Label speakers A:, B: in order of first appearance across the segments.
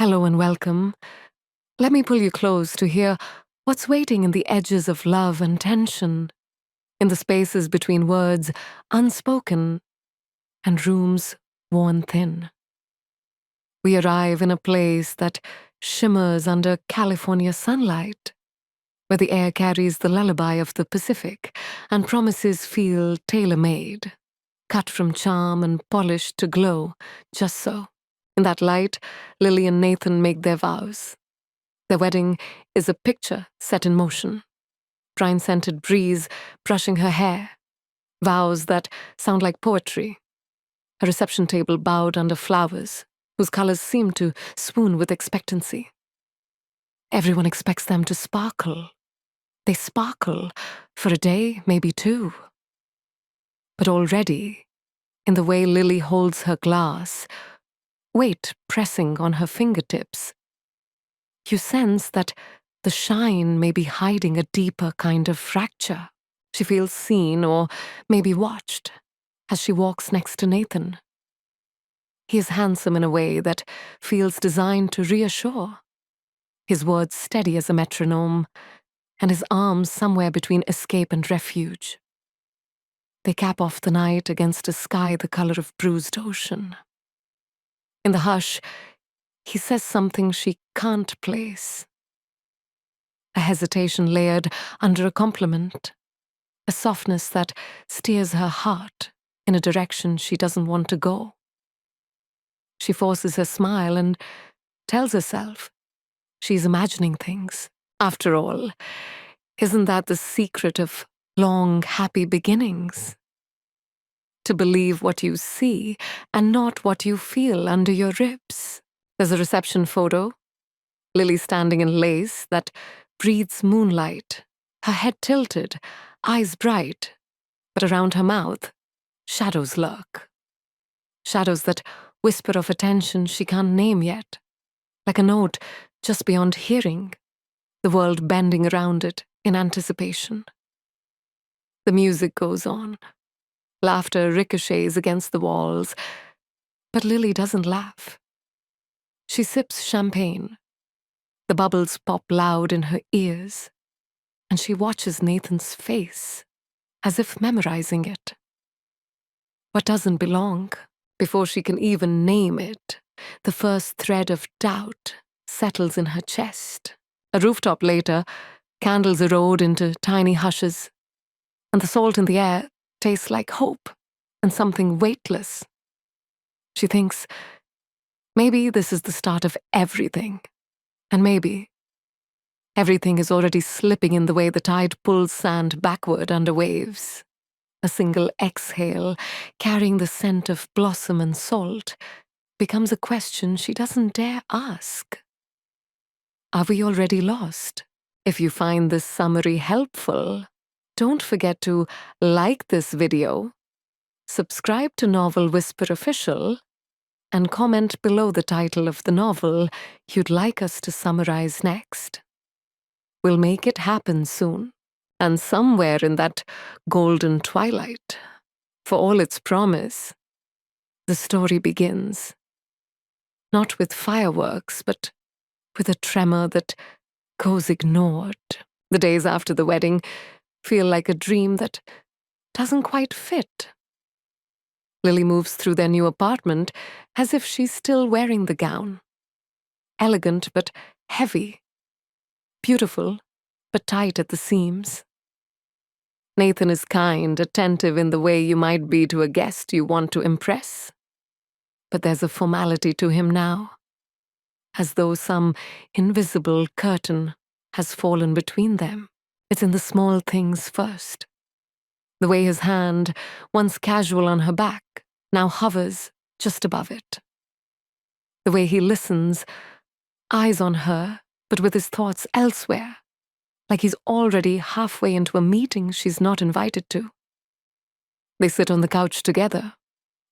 A: Hello and welcome. Let me pull you close to hear what's waiting in the edges of love and tension, in the spaces between words unspoken and rooms worn thin. We arrive in a place that shimmers under California sunlight, where the air carries the lullaby of the Pacific and promises feel tailor-made, cut from charm and polished to glow, just so. In that light, Lily and Nathan make their vows. Their wedding is a picture set in motion. Brine-scented breeze brushing her hair. Vows that sound like poetry. A reception table bowed under flowers, whose colors seem to swoon with expectancy. Everyone expects them to sparkle. They sparkle for a day, maybe two. But already, in the way Lily holds her glass, weight pressing on her fingertips, you sense that the shine may be hiding a deeper kind of fracture. She feels seen or maybe watched as she walks next to Nathan. He is handsome in a way that feels designed to reassure. His words steady as a metronome, and his arms somewhere between escape and refuge. They cap off the night against a sky the color of bruised ocean. In the hush, he says something she can't place. A hesitation layered under a compliment. A softness that steers her heart in a direction she doesn't want to go. She forces her smile and tells herself she's imagining things. After all, isn't that the secret of long, happy beginnings? To believe what you see and not what you feel under your ribs. There's a reception photo. Lily standing in lace that breathes moonlight, her head tilted, eyes bright, but around her mouth, shadows lurk. Shadows that whisper of attention she can't name yet, like a note just beyond hearing, the world bending around it in anticipation. The music goes on. Laughter ricochets against the walls, but Lily doesn't laugh. She sips champagne. The bubbles pop loud in her ears, and she watches Nathan's face, as if memorizing it. What doesn't belong, before she can even name it, the first thread of doubt settles in her chest. A rooftop later, candles erode into tiny hushes, and the salt in the air tastes like hope and something weightless. She thinks, maybe this is the start of everything, and maybe everything is already slipping in the way the tide pulls sand backward under waves. A single exhale, carrying the scent of blossom and salt, becomes a question she doesn't dare ask. Are we already lost? If you find this summary helpful, don't forget to like this video, subscribe to Novel Whisper Official, and comment below the title of the novel you'd like us to summarize next. We'll make it happen soon, and somewhere in that golden twilight, for all its promise, the story begins. Not with fireworks, but with a tremor that goes ignored. The days after the wedding feel like a dream that doesn't quite fit. Lily moves through their new apartment as if she's still wearing the gown. Elegant but heavy. Beautiful but tight at the seams. Nathan is kind, attentive in the way you might be to a guest you want to impress. But there's a formality to him now, as though some invisible curtain has fallen between them. It's in the small things first. The way his hand, once casual on her back, now hovers just above it. The way he listens, eyes on her, but with his thoughts elsewhere, like he's already halfway into a meeting she's not invited to. They sit on the couch together,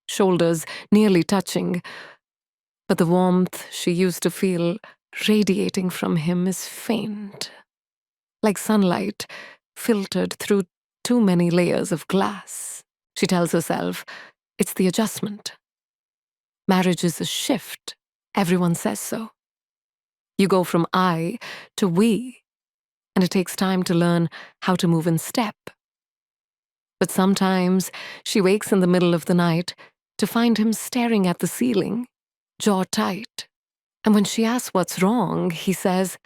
A: shoulders nearly touching, but the warmth she used to feel radiating from him is faint, like sunlight filtered through too many layers of glass. She tells herself it's the adjustment. Marriage is a shift. Everyone says so. You go from I to we, and it takes time to learn how to move in step. But sometimes she wakes in the middle of the night to find him staring at the ceiling, jaw tight. And when she asks what's wrong, he says,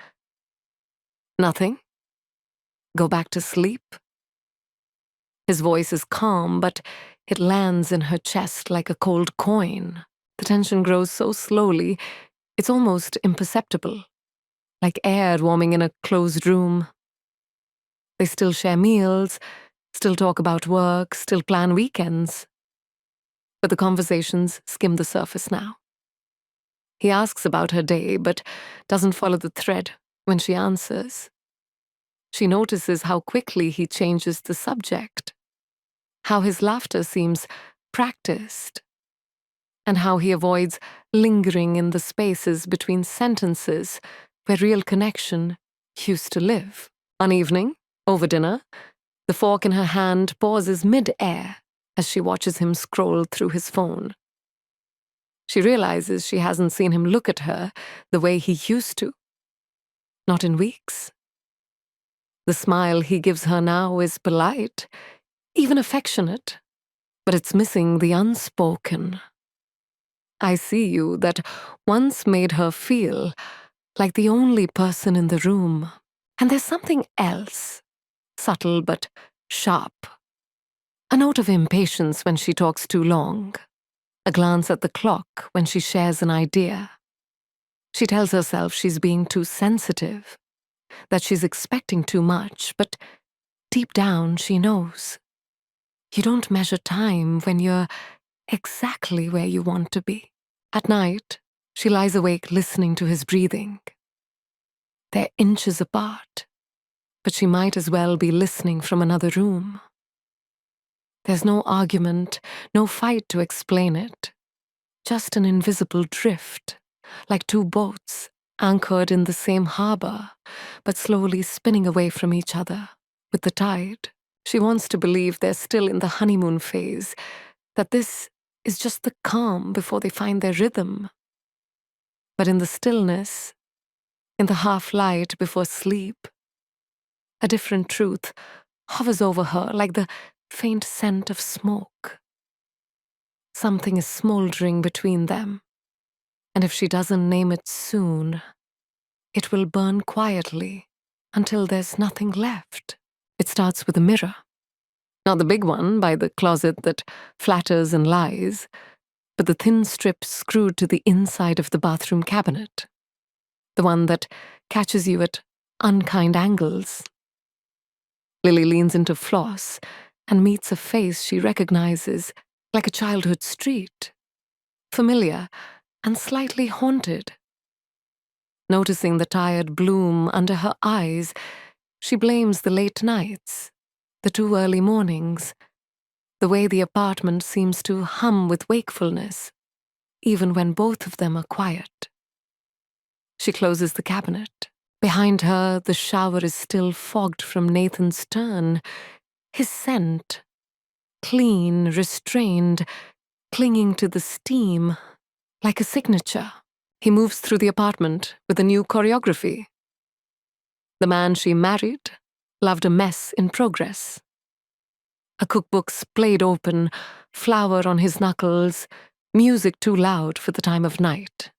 A: "Nothing. Go back to sleep." His voice is calm, but it lands in her chest like a cold coin. The tension grows so slowly, it's almost imperceptible, like air warming in a closed room. They still share meals, still talk about work, still plan weekends. But the conversations skim the surface now. He asks about her day, but doesn't follow the thread when she answers. She notices how quickly he changes the subject, how his laughter seems practiced, and how he avoids lingering in the spaces between sentences where real connection used to live. One evening, over dinner, the fork in her hand pauses mid-air as she watches him scroll through his phone. She realizes she hasn't seen him look at her the way he used to. Not in weeks. The smile he gives her now is polite, even affectionate, but it's missing the unspoken "I see you" that once made her feel like the only person in the room. And there's something else, subtle but sharp. A note of impatience when she talks too long. A glance at the clock when she shares an idea. She tells herself she's being too sensitive, that she's expecting too much, but deep down she knows. You don't measure time when you're exactly where you want to be. At night, she lies awake listening to his breathing. They're inches apart, but she might as well be listening from another room. There's no argument, no fight to explain it. Just an invisible drift, like two boats anchored in the same harbor, but slowly spinning away from each other with the tide. She wants to believe they're still in the honeymoon phase, that this is just the calm before they find their rhythm. But in the stillness, in the half-light before sleep, a different truth hovers over her like the faint scent of smoke. Something is smoldering between them, and if she doesn't name it soon, it will burn quietly until there's nothing left. It starts with a mirror. Not the big one by the closet that flatters and lies, but the thin strip screwed to the inside of the bathroom cabinet. The one that catches you at unkind angles. Lily leans into floss and meets a face she recognizes like a childhood street. Familiar and slightly haunted. Noticing the tired bloom under her eyes, she blames the late nights, the too early mornings, the way the apartment seems to hum with wakefulness, even when both of them are quiet. She closes the cabinet. Behind her, the shower is still fogged from Nathan's turn. His scent, clean, restrained, clinging to the steam, like a signature. He moves through the apartment with a new choreography. The man she married loved a mess in progress. A cookbook splayed open, flour on his knuckles, music too loud for the time of night.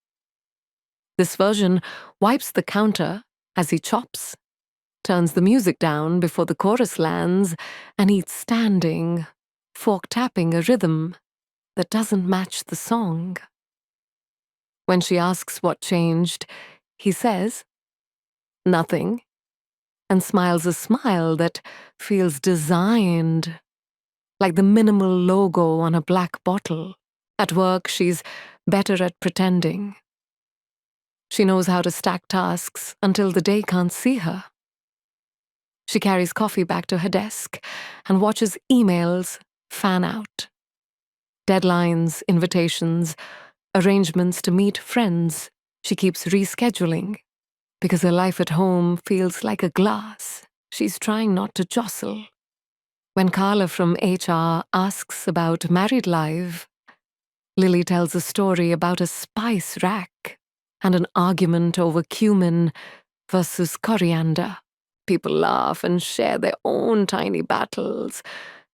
A: This version wipes the counter as he chops, turns the music down before the chorus lands, and eats standing, fork tapping a rhythm that doesn't match the song. When she asks what changed, he says, "Nothing," and smiles a smile that feels designed, like the minimal logo on a black bottle. At work, she's better at pretending. She knows how to stack tasks until the day can't see her. She carries coffee back to her desk and watches emails fan out. Deadlines, invitations, arrangements to meet friends. She keeps rescheduling because her life at home feels like a glass she's trying not to jostle. When Carla from HR asks about married life, Lily tells a story about a spice rack and an argument over cumin versus coriander. People laugh and share their own tiny battles,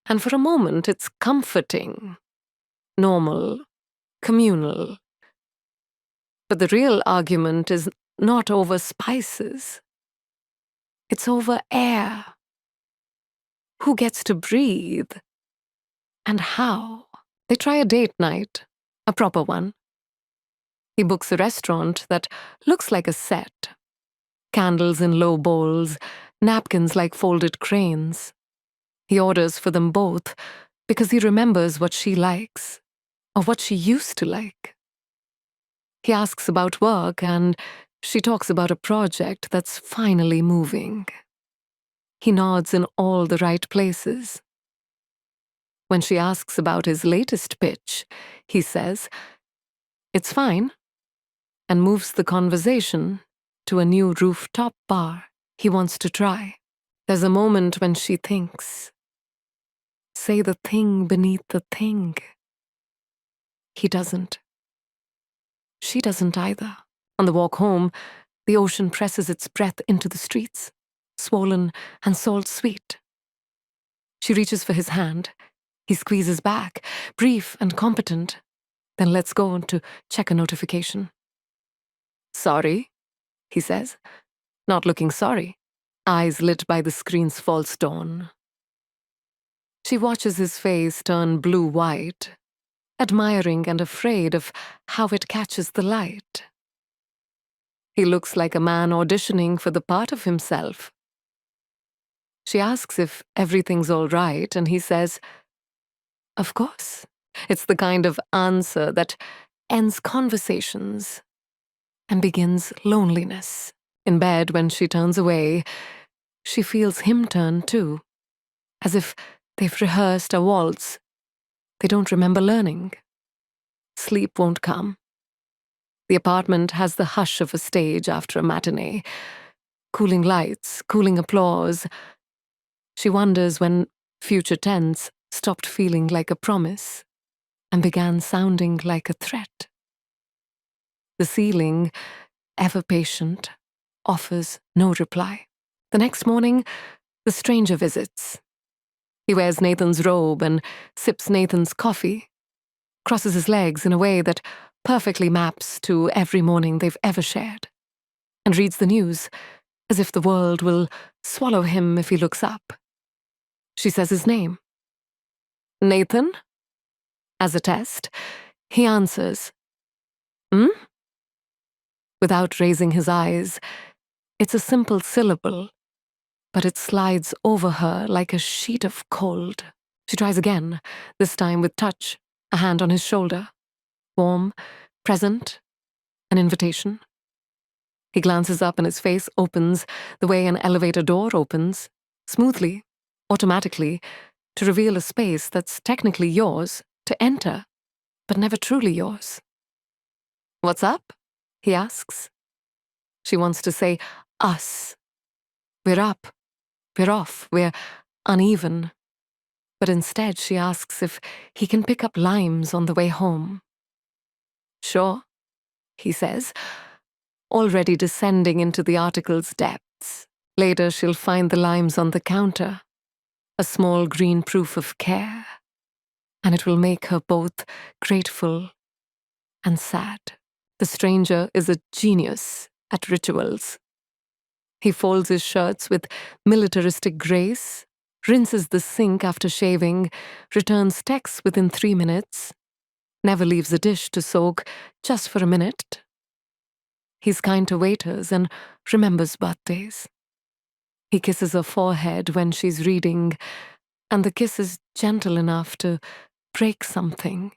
A: and for a moment it's comforting, normal, communal. But the real argument is not over spices. It's over air. Who gets to breathe? And how? They try a date night, a proper one. He books a restaurant that looks like a set. Candles in low bowls, napkins like folded cranes. He orders for them both because he remembers what she likes, or what she used to like. He asks about work, and she talks about a project that's finally moving. He nods in all the right places. When she asks about his latest pitch, he says, "It's fine," and moves the conversation to a new rooftop bar he wants to try. There's a moment when she thinks, say the thing beneath the thing. He doesn't. She doesn't either. On the walk home, the ocean presses its breath into the streets, swollen and salt-sweet. She reaches for his hand. He squeezes back, brief and competent, then lets go to check a notification. "Sorry," he says, not looking sorry, eyes lit by the screen's false dawn. She watches his face turn blue-white, admiring and afraid of how it catches the light. He looks like a man auditioning for the part of himself. She asks if everything's all right, and he says, "Of course." It's the kind of answer that ends conversations and begins loneliness. In bed, when she turns away, she feels him turn too, as if they've rehearsed a waltz they don't remember learning. Sleep won't come. The apartment has the hush of a stage after a matinee. Cooling lights, cooling applause. She wonders when future tense stopped feeling like a promise and began sounding like a threat. The ceiling, ever patient, offers no reply. The next morning, the stranger visits. He wears Nathan's robe and sips Nathan's coffee, crosses his legs in a way that perfectly maps to every morning they've ever shared, and reads the news as if the world will swallow him if he looks up. She says his name. "Nathan?" As a test, he answers, "Hmm?" Without raising his eyes. It's a simple syllable, but it slides over her like a sheet of cold. She tries again, this time with touch, a hand on his shoulder. Warm, present, an invitation. He glances up and his face opens the way an elevator door opens, smoothly, automatically, to reveal a space that's technically yours to enter, but never truly yours. "What's up?" he asks. She wants to say, "Us. We're up. We're off. We're uneven." But instead she asks if he can pick up limes on the way home. "Sure," he says, already descending into the article's depths. Later she'll find the limes on the counter, a small green proof of care, and it will make her both grateful and sad. The stranger is a genius at rituals. He folds his shirts with militaristic grace, rinses the sink after shaving, returns texts within 3 minutes, never leaves a dish to soak just for a minute. He's kind to waiters and remembers birthdays. He kisses her forehead when she's reading, and the kiss is gentle enough to break something.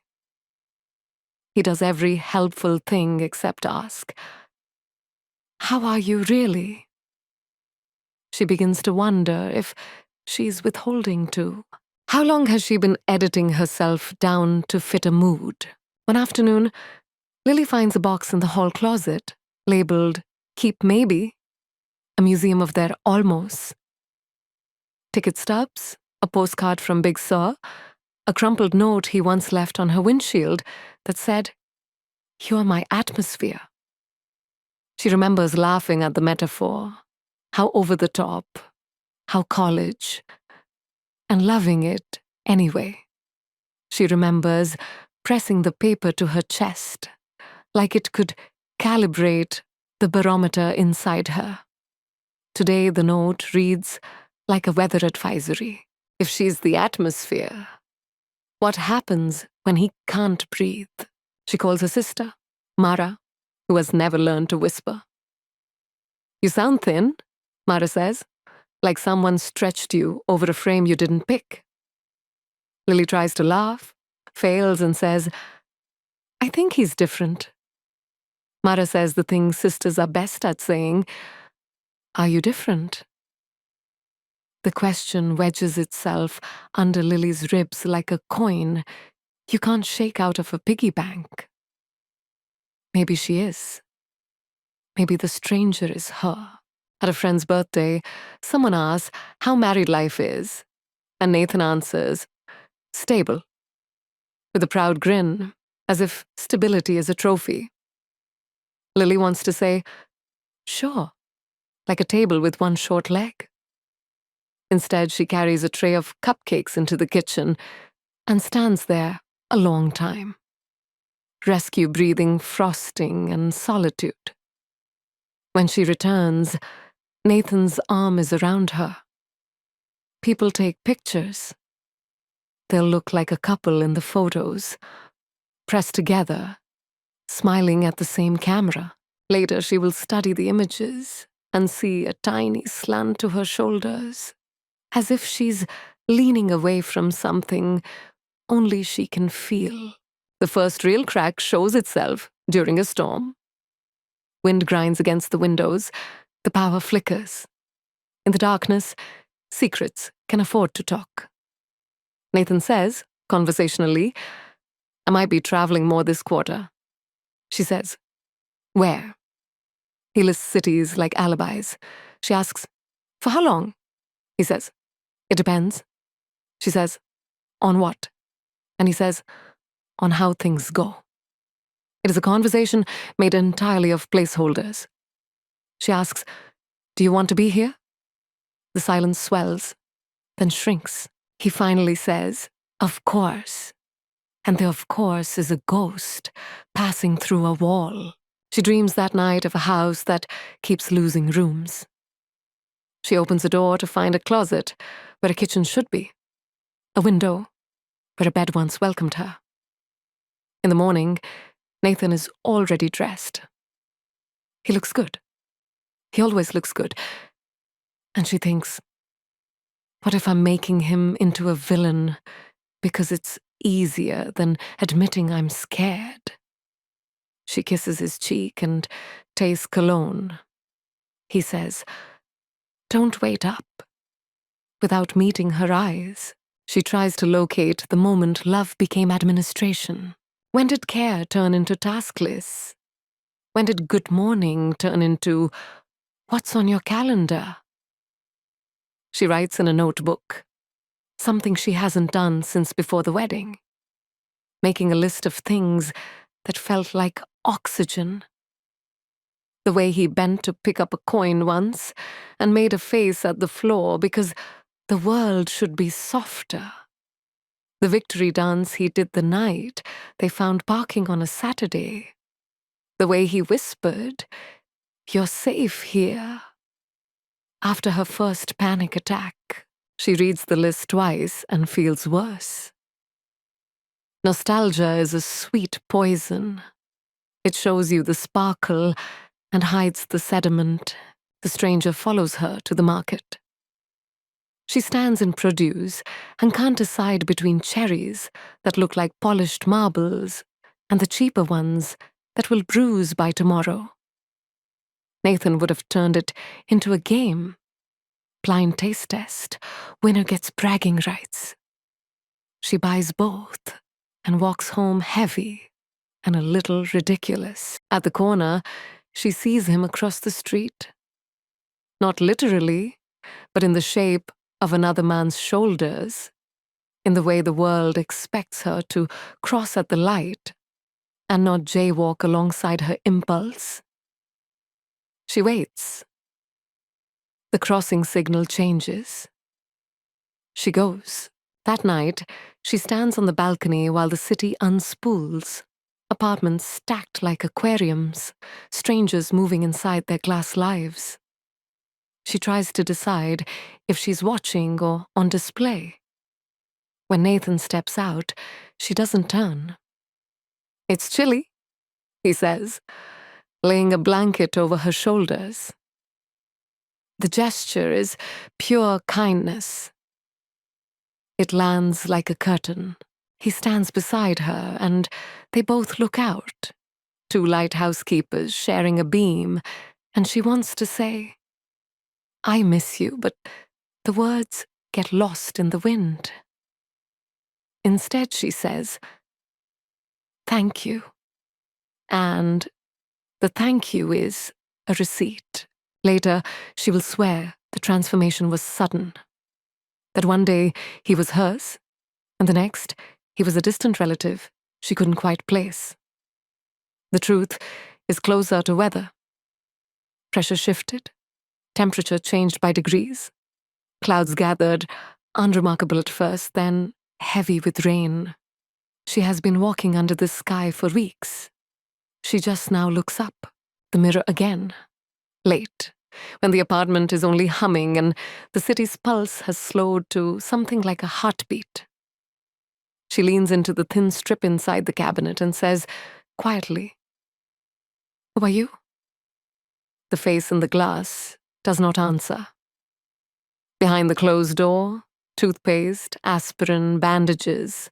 A: He does every helpful thing except ask, "How are you really?" She begins to wonder if she's withholding too. How long has she been editing herself down to fit a mood? One afternoon, Lily finds a box in the hall closet, labeled "Keep Maybe," a museum of their almost. Ticket stubs, a postcard from Big Sur, a crumpled note he once left on her windshield that said, "You're my atmosphere." She remembers laughing at the metaphor, how over the top, how college, and loving it anyway. She remembers pressing the paper to her chest, like it could calibrate the barometer inside her. Today the note reads like a weather advisory. If she's the atmosphere, what happens when he can't breathe? She calls her sister, Mara, who has never learned to whisper. You sound thin, Mara says, like someone stretched you over a frame you didn't pick. Lily tries to laugh, fails, and says, I think he's different. Mara says the thing sisters are best at saying, are you different? The question wedges itself under Lily's ribs like a coin you can't shake out of a piggy bank. Maybe she is. Maybe the stranger is her. At a friend's birthday, someone asks how married life is, and Nathan answers, stable, with a proud grin, as if stability is a trophy. Lily wants to say, sure, like a table with one short leg. Instead, she carries a tray of cupcakes into the kitchen and stands there a long time, rescue breathing frosting and solitude. When she returns, Nathan's arm is around her. People take pictures. They'll look like a couple in the photos, pressed together, smiling at the same camera. Later, she will study the images and see a tiny slant to her shoulders, as if she's leaning away from something only she can feel. The first real crack shows itself during a storm. Wind grinds against the windows, the power flickers. In the darkness, secrets can afford to talk. Nathan says, conversationally, I might be traveling more this quarter. She says, where? He lists cities like alibis. She asks, for how long? He says, it depends. She says, on what? And he says, on how things go. It is a conversation made entirely of placeholders. She asks, do you want to be here? The silence swells, then shrinks. He finally says, of course. And the of course is a ghost passing through a wall. She dreams that night of a house that keeps losing rooms. She opens a door to find a closet where a kitchen should be, a window where a bed once welcomed her. In the morning, Nathan is already dressed. He looks good. He always looks good. And she thinks, what if I'm making him into a villain because it's easier than admitting I'm scared? She kisses his cheek and tastes cologne. He says, don't wait up. Without meeting her eyes, she tries to locate the moment love became administration. When did care turn into task lists? When did good morning turn into what's on your calendar? She writes in a notebook, something she hasn't done since before the wedding, making a list of things that felt like oxygen. The way he bent to pick up a coin once and made a face at the floor because the world should be softer. The victory dance he did the night they found parking on a Saturday. The way he whispered, you're safe here. After her first panic attack, she reads the list twice and feels worse. Nostalgia is a sweet poison. It shows you the sparkle and hides the sediment. The stranger follows her to the market. She stands in produce and can't decide between cherries that look like polished marbles and the cheaper ones that will bruise by tomorrow. Nathan would have turned it into a game. Blind taste test. Winner gets bragging rights. She buys both and walks home heavy and a little ridiculous. At the corner, she sees him across the street. Not literally, but in the shape of another man's shoulders, in the way the world expects her to cross at the light and not jaywalk alongside her impulse. She waits. The crossing signal changes. She goes. That night, she stands on the balcony while the city unspools. Apartments stacked like aquariums, strangers moving inside their glass lives. She tries to decide if she's watching or on display. When Nathan steps out, she doesn't turn. "It's chilly," he says, laying a blanket over her shoulders. The gesture is pure kindness. It lands like a curtain. He stands beside her, and they both look out. Two lighthouse keepers sharing a beam, and she wants to say, "I miss you," but the words get lost in the wind. Instead, she says, "Thank you." And the thank you is a receipt. Later, she will swear the transformation was sudden. That one day he was hers, and the next he was a distant relative she couldn't quite place. The truth is closer to weather. Pressure shifted, temperature changed by degrees. Clouds gathered, unremarkable at first, then heavy with rain. She has been walking under this sky for weeks. She just now looks up, the mirror again. Late, when the apartment is only humming and the city's pulse has slowed to something like a heartbeat. She leans into the thin strip inside the cabinet and says, quietly, "Who are you?" The face in the glass does not answer. Behind the closed door, toothpaste, aspirin, bandages,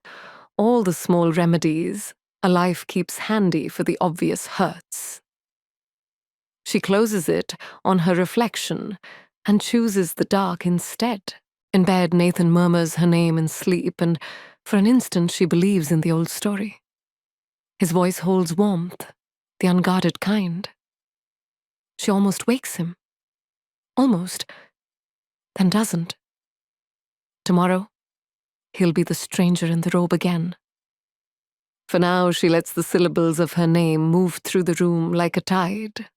A: all the small remedies a life keeps handy for the obvious hurts. She closes it on her reflection and chooses the dark instead. In bed, Nathan murmurs her name in sleep, and for an instant she believes in the old story. His voice holds warmth, the unguarded kind. She almost wakes him. Almost, then doesn't. Tomorrow, he'll be the stranger in the robe again. For now, she lets the syllables of her name move through the room like a tide.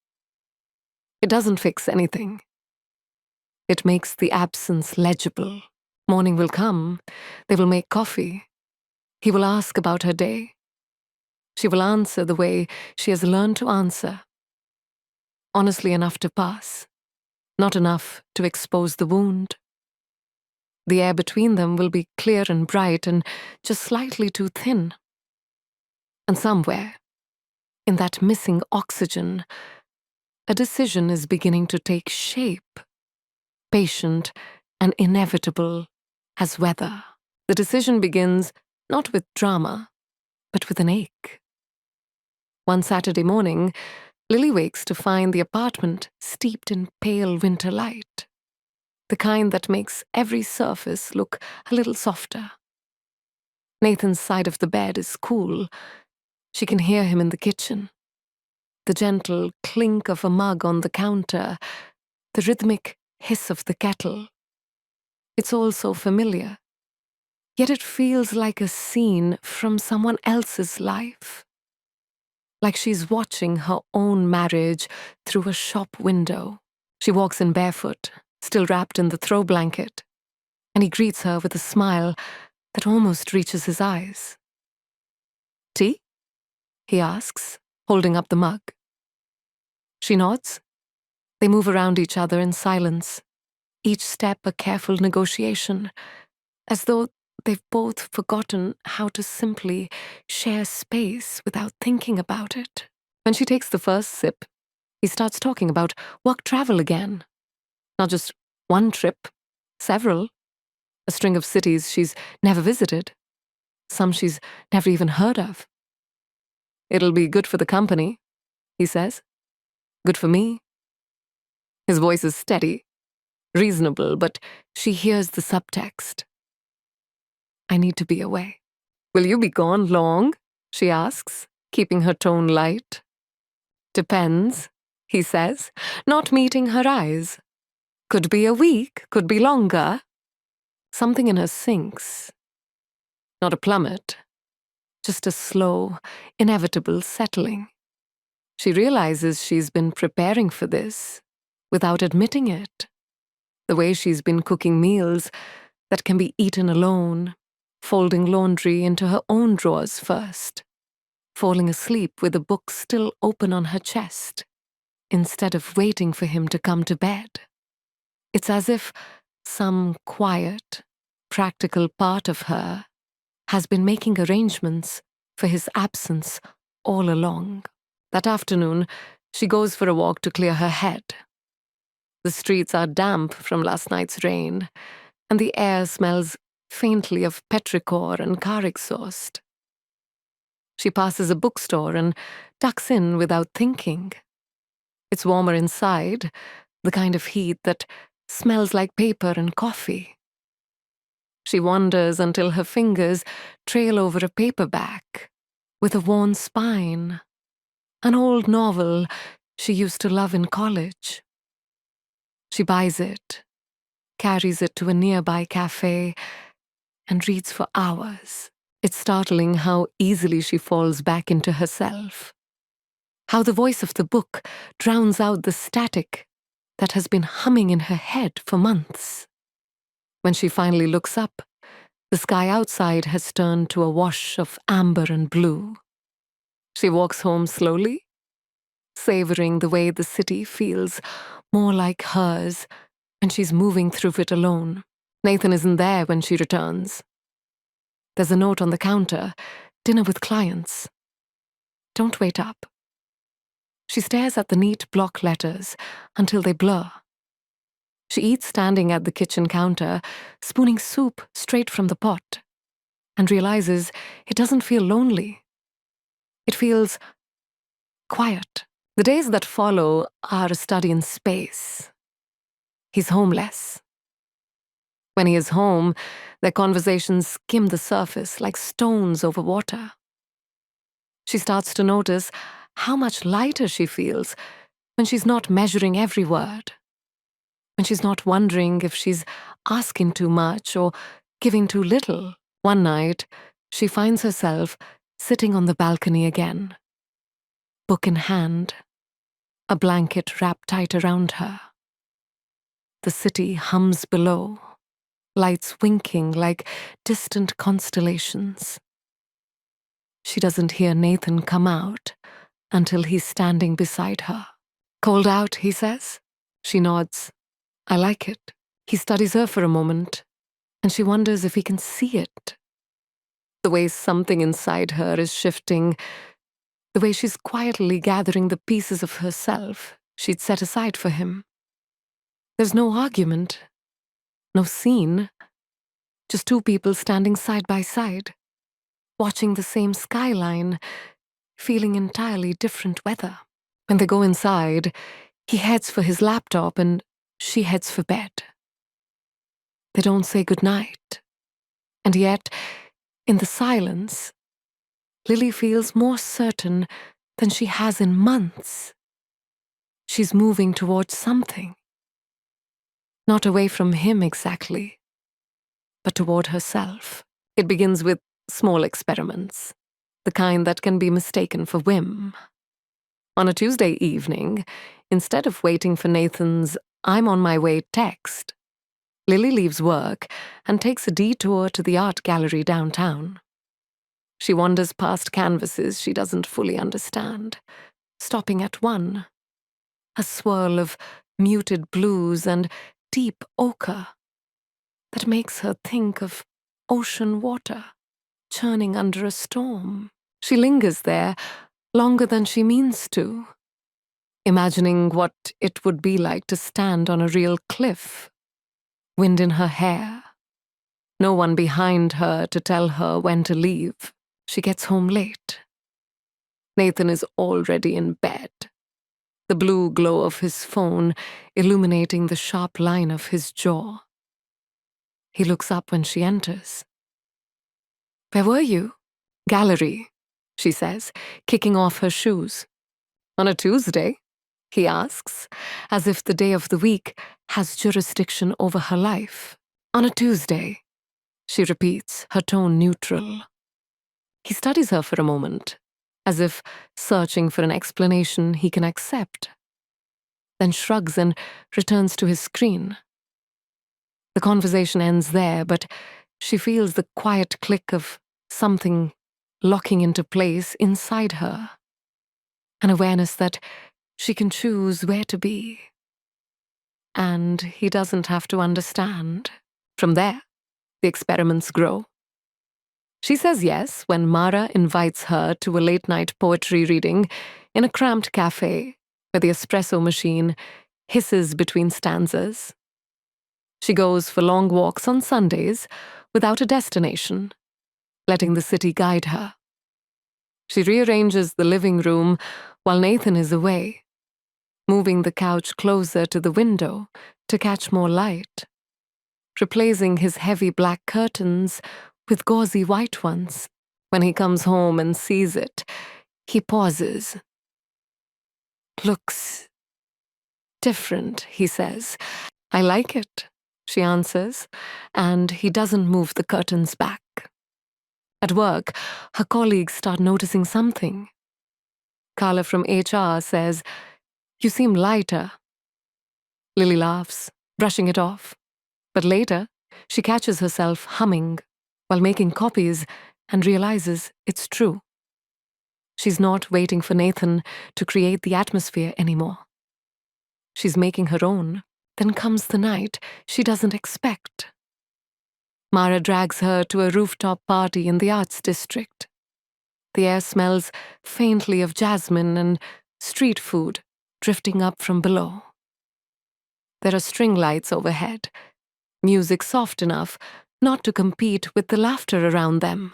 A: It doesn't fix anything. It makes the absence legible. Morning will come. They will make coffee. He will ask about her day. She will answer the way she has learned to answer. Honestly enough to pass. Not enough to expose the wound. The air between them will be clear and bright and just slightly too thin. And somewhere, in that missing oxygen, a decision is beginning to take shape. Patient and inevitable as weather. The decision begins not with drama, but with an ache. One Saturday morning, Lily wakes to find the apartment steeped in pale winter light, the kind that makes every surface look a little softer. Nathan's side of the bed is cool. She can hear him in the kitchen. The gentle clink of a mug on the counter, the rhythmic hiss of the kettle. It's all so familiar. Yet it feels like a scene from someone else's life. Like she's watching her own marriage through a shop window. She walks in barefoot, still wrapped in the throw blanket, and he greets her with a smile that almost reaches his eyes. "Tea?" he asks, holding up the mug. She nods. They move around each other in silence, each step a careful negotiation, as though they've both forgotten how to simply share space without thinking about it. When she takes the first sip, he starts talking about work travel again. Not just one trip, several. A string of cities she's never visited. Some she's never even heard of. "It'll be good for the company," he says. "Good for me." His voice is steady, reasonable, but she hears the subtext. "I need to be away." "Will you be gone long?" she asks, keeping her tone light. "Depends," he says, not meeting her eyes. "Could be a week, could be longer." Something in her sinks. Not a plummet, just a slow, inevitable settling. She realizes she's been preparing for this without admitting it. The way she's been cooking meals that can be eaten alone, folding laundry into her own drawers first, falling asleep with a book still open on her chest, instead of waiting for him to come to bed. It's as if some quiet, practical part of her has been making arrangements for his absence all along. That afternoon, she goes for a walk to clear her head. The streets are damp from last night's rain, and the air smells faintly of petrichor and car exhaust. She passes a bookstore and ducks in without thinking. It's warmer inside, the kind of heat that smells like paper and coffee. She wanders until her fingers trail over a paperback with a worn spine, an old novel she used to love in college. She buys it, carries it to a nearby cafe, and reads for hours. It's startling how easily she falls back into herself, how the voice of the book drowns out the static that has been humming in her head for months. When she finally looks up, the sky outside has turned to a wash of amber and blue. She walks home slowly, savoring the way the city feels more like hers when she's moving through it alone. Nathan isn't there when she returns. There's a note on the counter, dinner with clients. Don't wait up. She stares at the neat block letters until they blur. She eats standing at the kitchen counter, spooning soup straight from the pot, and realizes it doesn't feel lonely. It feels quiet. The days that follow are a study in space. He's homeless. When he is home, their conversations skim the surface like stones over water. She starts to notice how much lighter she feels when she's not measuring every word, when she's not wondering if she's asking too much or giving too little. One night, she finds herself sitting on the balcony again, book in hand, a blanket wrapped tight around her. The city hums below, lights winking like distant constellations. She doesn't hear Nathan come out until he's standing beside her. "Cold out," he says. She nods. "I like it." He studies her for a moment, and she wonders if he can see it. The way something inside her is shifting, the way she's quietly gathering the pieces of herself she'd set aside for him. There's no argument, no scene, just two people standing side by side, watching the same skyline, feeling entirely different weather. When they go inside, he heads for his laptop and she heads for bed. They don't say goodnight. And yet, in the silence, Lily feels more certain than she has in months. She's moving towards something. Not away from him exactly, but toward herself. It begins with small experiments, the kind that can be mistaken for whim. On a Tuesday evening, instead of waiting for Nathan's "I'm on my way" text, Lily leaves work and takes a detour to the art gallery downtown. She wanders past canvases she doesn't fully understand, stopping at one, a swirl of muted blues and deep ochre that makes her think of ocean water churning under a storm. She lingers there longer than she means to, imagining what it would be like to stand on a real cliff, wind in her hair, no one behind her to tell her when to leave. She gets home late. Nathan is already in bed, the blue glow of his phone illuminating the sharp line of his jaw. He looks up when she enters. "Where were you?" "Gallery," she says, kicking off her shoes. "On a Tuesday?" he asks, as if the day of the week has jurisdiction over her life. "On a Tuesday," she repeats, her tone neutral. He studies her for a moment, as if searching for an explanation he can accept, then shrugs and returns to his screen. The conversation ends there, but she feels the quiet click of something locking into place inside her, an awareness that she can choose where to be. And he doesn't have to understand. From there, the experiments grow. She says yes when Mara invites her to a late-night poetry reading in a cramped cafe where the espresso machine hisses between stanzas. She goes for long walks on Sundays without a destination, letting the city guide her. She rearranges the living room while Nathan is away, moving the couch closer to the window to catch more light, replacing his heavy black curtains with gauzy white ones. When he comes home and sees it, he pauses. "Looks different," he says. "I like it," she answers, and he doesn't move the curtains back. At work, her colleagues start noticing something. Carla from HR says, "You seem lighter." Lily laughs, brushing it off. But later, she catches herself humming while making copies and realizes it's true. She's not waiting for Nathan to create the atmosphere anymore. She's making her own. Then comes the night she doesn't expect. Mara drags her to a rooftop party in the arts district. The air smells faintly of jasmine and street food drifting up from below. There are string lights overhead, music soft enough not to compete with the laughter around them.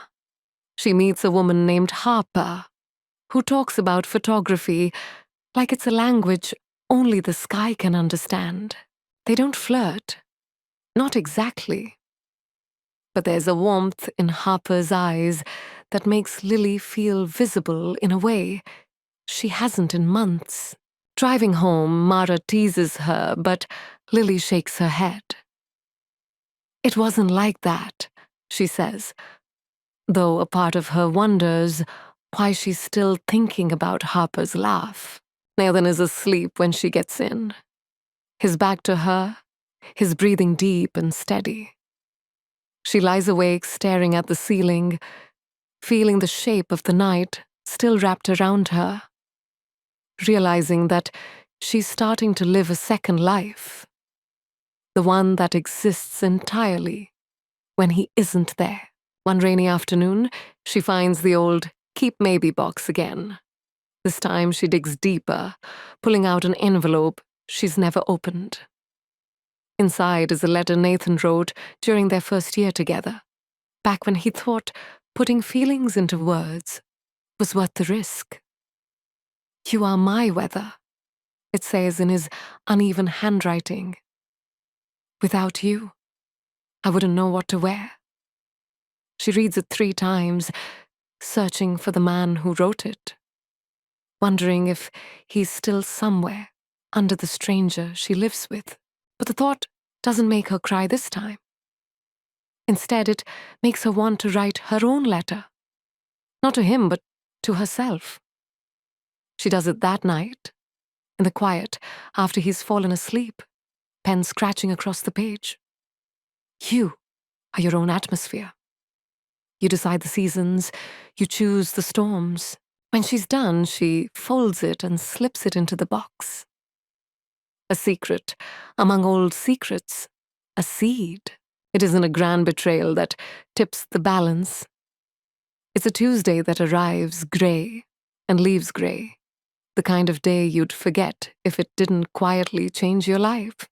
A: She meets a woman named Harper, who talks about photography like it's a language only the sky can understand. They don't flirt. Not exactly. But there's a warmth in Harper's eyes that makes Lily feel visible in a way she hasn't in months. Driving home, Mara teases her, but Lily shakes her head. "It wasn't like that," she says, though a part of her wonders why she's still thinking about Harper's laugh. Nathan is asleep when she gets in, his back to her, his breathing deep and steady. She lies awake staring at the ceiling, feeling the shape of the night still wrapped around her, realizing that she's starting to live a second life, the one that exists entirely when he isn't there. One rainy afternoon, she finds the old keep maybe box again. This time she digs deeper, pulling out an envelope she's never opened. Inside is a letter Nathan wrote during their first year together, back when he thought putting feelings into words was worth the risk. "You are my weather," it says in his uneven handwriting. "Without you, I wouldn't know what to wear." She reads it 3 times, searching for the man who wrote it, wondering if he's still somewhere under the stranger she lives with. But the thought doesn't make her cry this time. Instead, it makes her want to write her own letter. Not to him, but to herself. She does it that night, in the quiet, after he's fallen asleep, pen scratching across the page. You are your own atmosphere. You decide the seasons, you choose the storms. When she's done, she folds it and slips it into the box. A secret among old secrets, a seed. It isn't a grand betrayal that tips the balance. It's a Tuesday that arrives gray and leaves gray, the kind of day you'd forget if it didn't quietly change your life.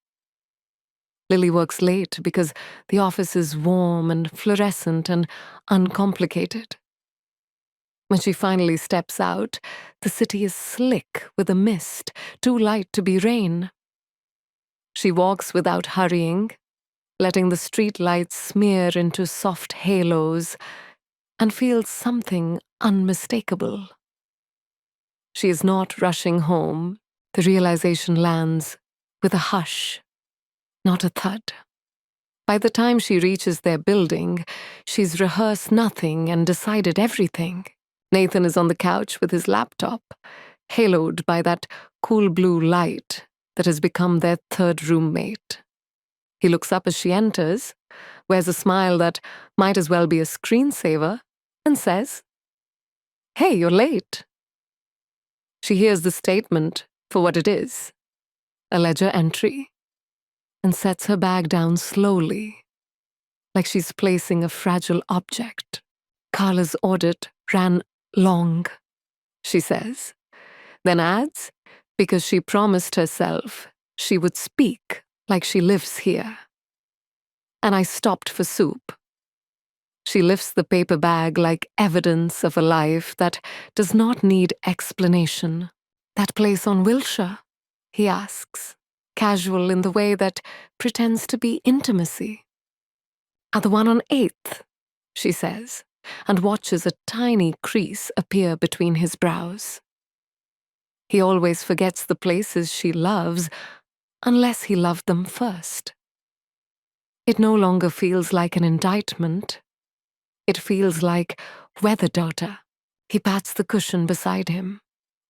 A: Lily works late because the office is warm and fluorescent and uncomplicated. When she finally steps out, the city is slick with a mist, too light to be rain. She walks without hurrying, letting the street lights smear into soft halos, and feels something unmistakable. She is not rushing home. The realization lands with a hush, not a thud. By the time she reaches their building, she's rehearsed nothing and decided everything. Nathan is on the couch with his laptop, haloed by that cool blue light that has become their third roommate. He looks up as she enters, wears a smile that might as well be a screensaver, and says, "Hey, you're late." She hears the statement for what it is, a ledger entry, and sets her bag down slowly, like she's placing a fragile object. "Carla's audit ran long," she says, then adds, because she promised herself she would speak like she lives here. "And I stopped for soup." She lifts the paper bag like evidence of a life that does not need explanation. "That place on Wilshire?" he asks, casual in the way that pretends to be intimacy. "At the one on 8th, she says, and watches a tiny crease appear between his brows. He always forgets the places she loves, unless he loved them first. It no longer feels like an indictment. It feels like weather data. He pats the cushion beside him.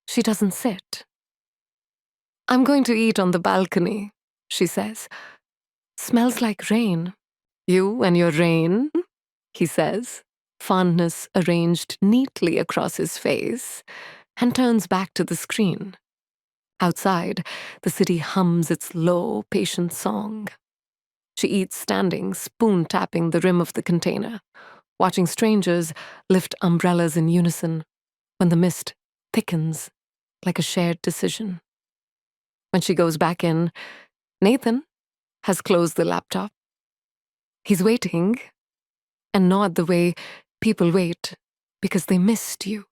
A: She doesn't sit. "I'm going to eat on the balcony," she says. "Smells like rain." "You and your rain," he says, fondness arranged neatly across his face, and turns back to the screen. Outside, the city hums its low, patient song. She eats standing, spoon-tapping the rim of the container, watching strangers lift umbrellas in unison when the mist thickens like a shared decision. When she goes back in, Nathan has closed the laptop. He's waiting, and not the way people wait because they missed you.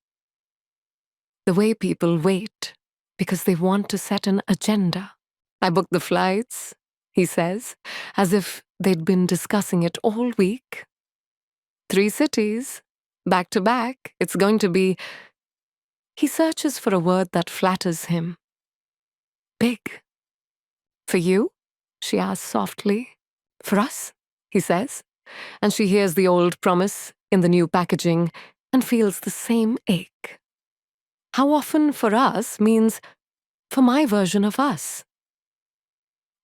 A: The way people wait because they want to set an agenda. "I booked the flights," he says, as if they'd been discussing it all week. "3 cities, back to back. It's going to be..." He searches for a word that flatters him. "Big." "For you?" she asks softly. "For us?" he says, and she hears the old promise in the new packaging and feels the same ache. How often "for us" means "for my version of us."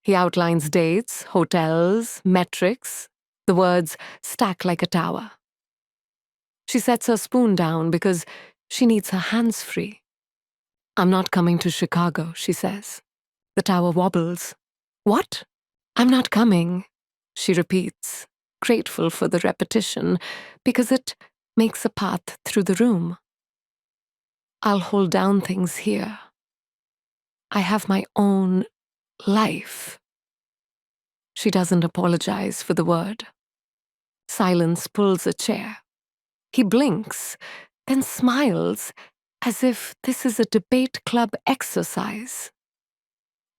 A: He outlines dates, hotels, metrics. The words stack like a tower. She sets her spoon down because she needs her hands free. "I'm not coming to Chicago," she says. The tower wobbles. "What?" "I'm not coming," she repeats, grateful for the repetition because it makes a path through the room. "I'll hold down things here. I have my own life." She doesn't apologize for the word. Silence pulls a chair. He blinks, then smiles, as if this is a debate club exercise.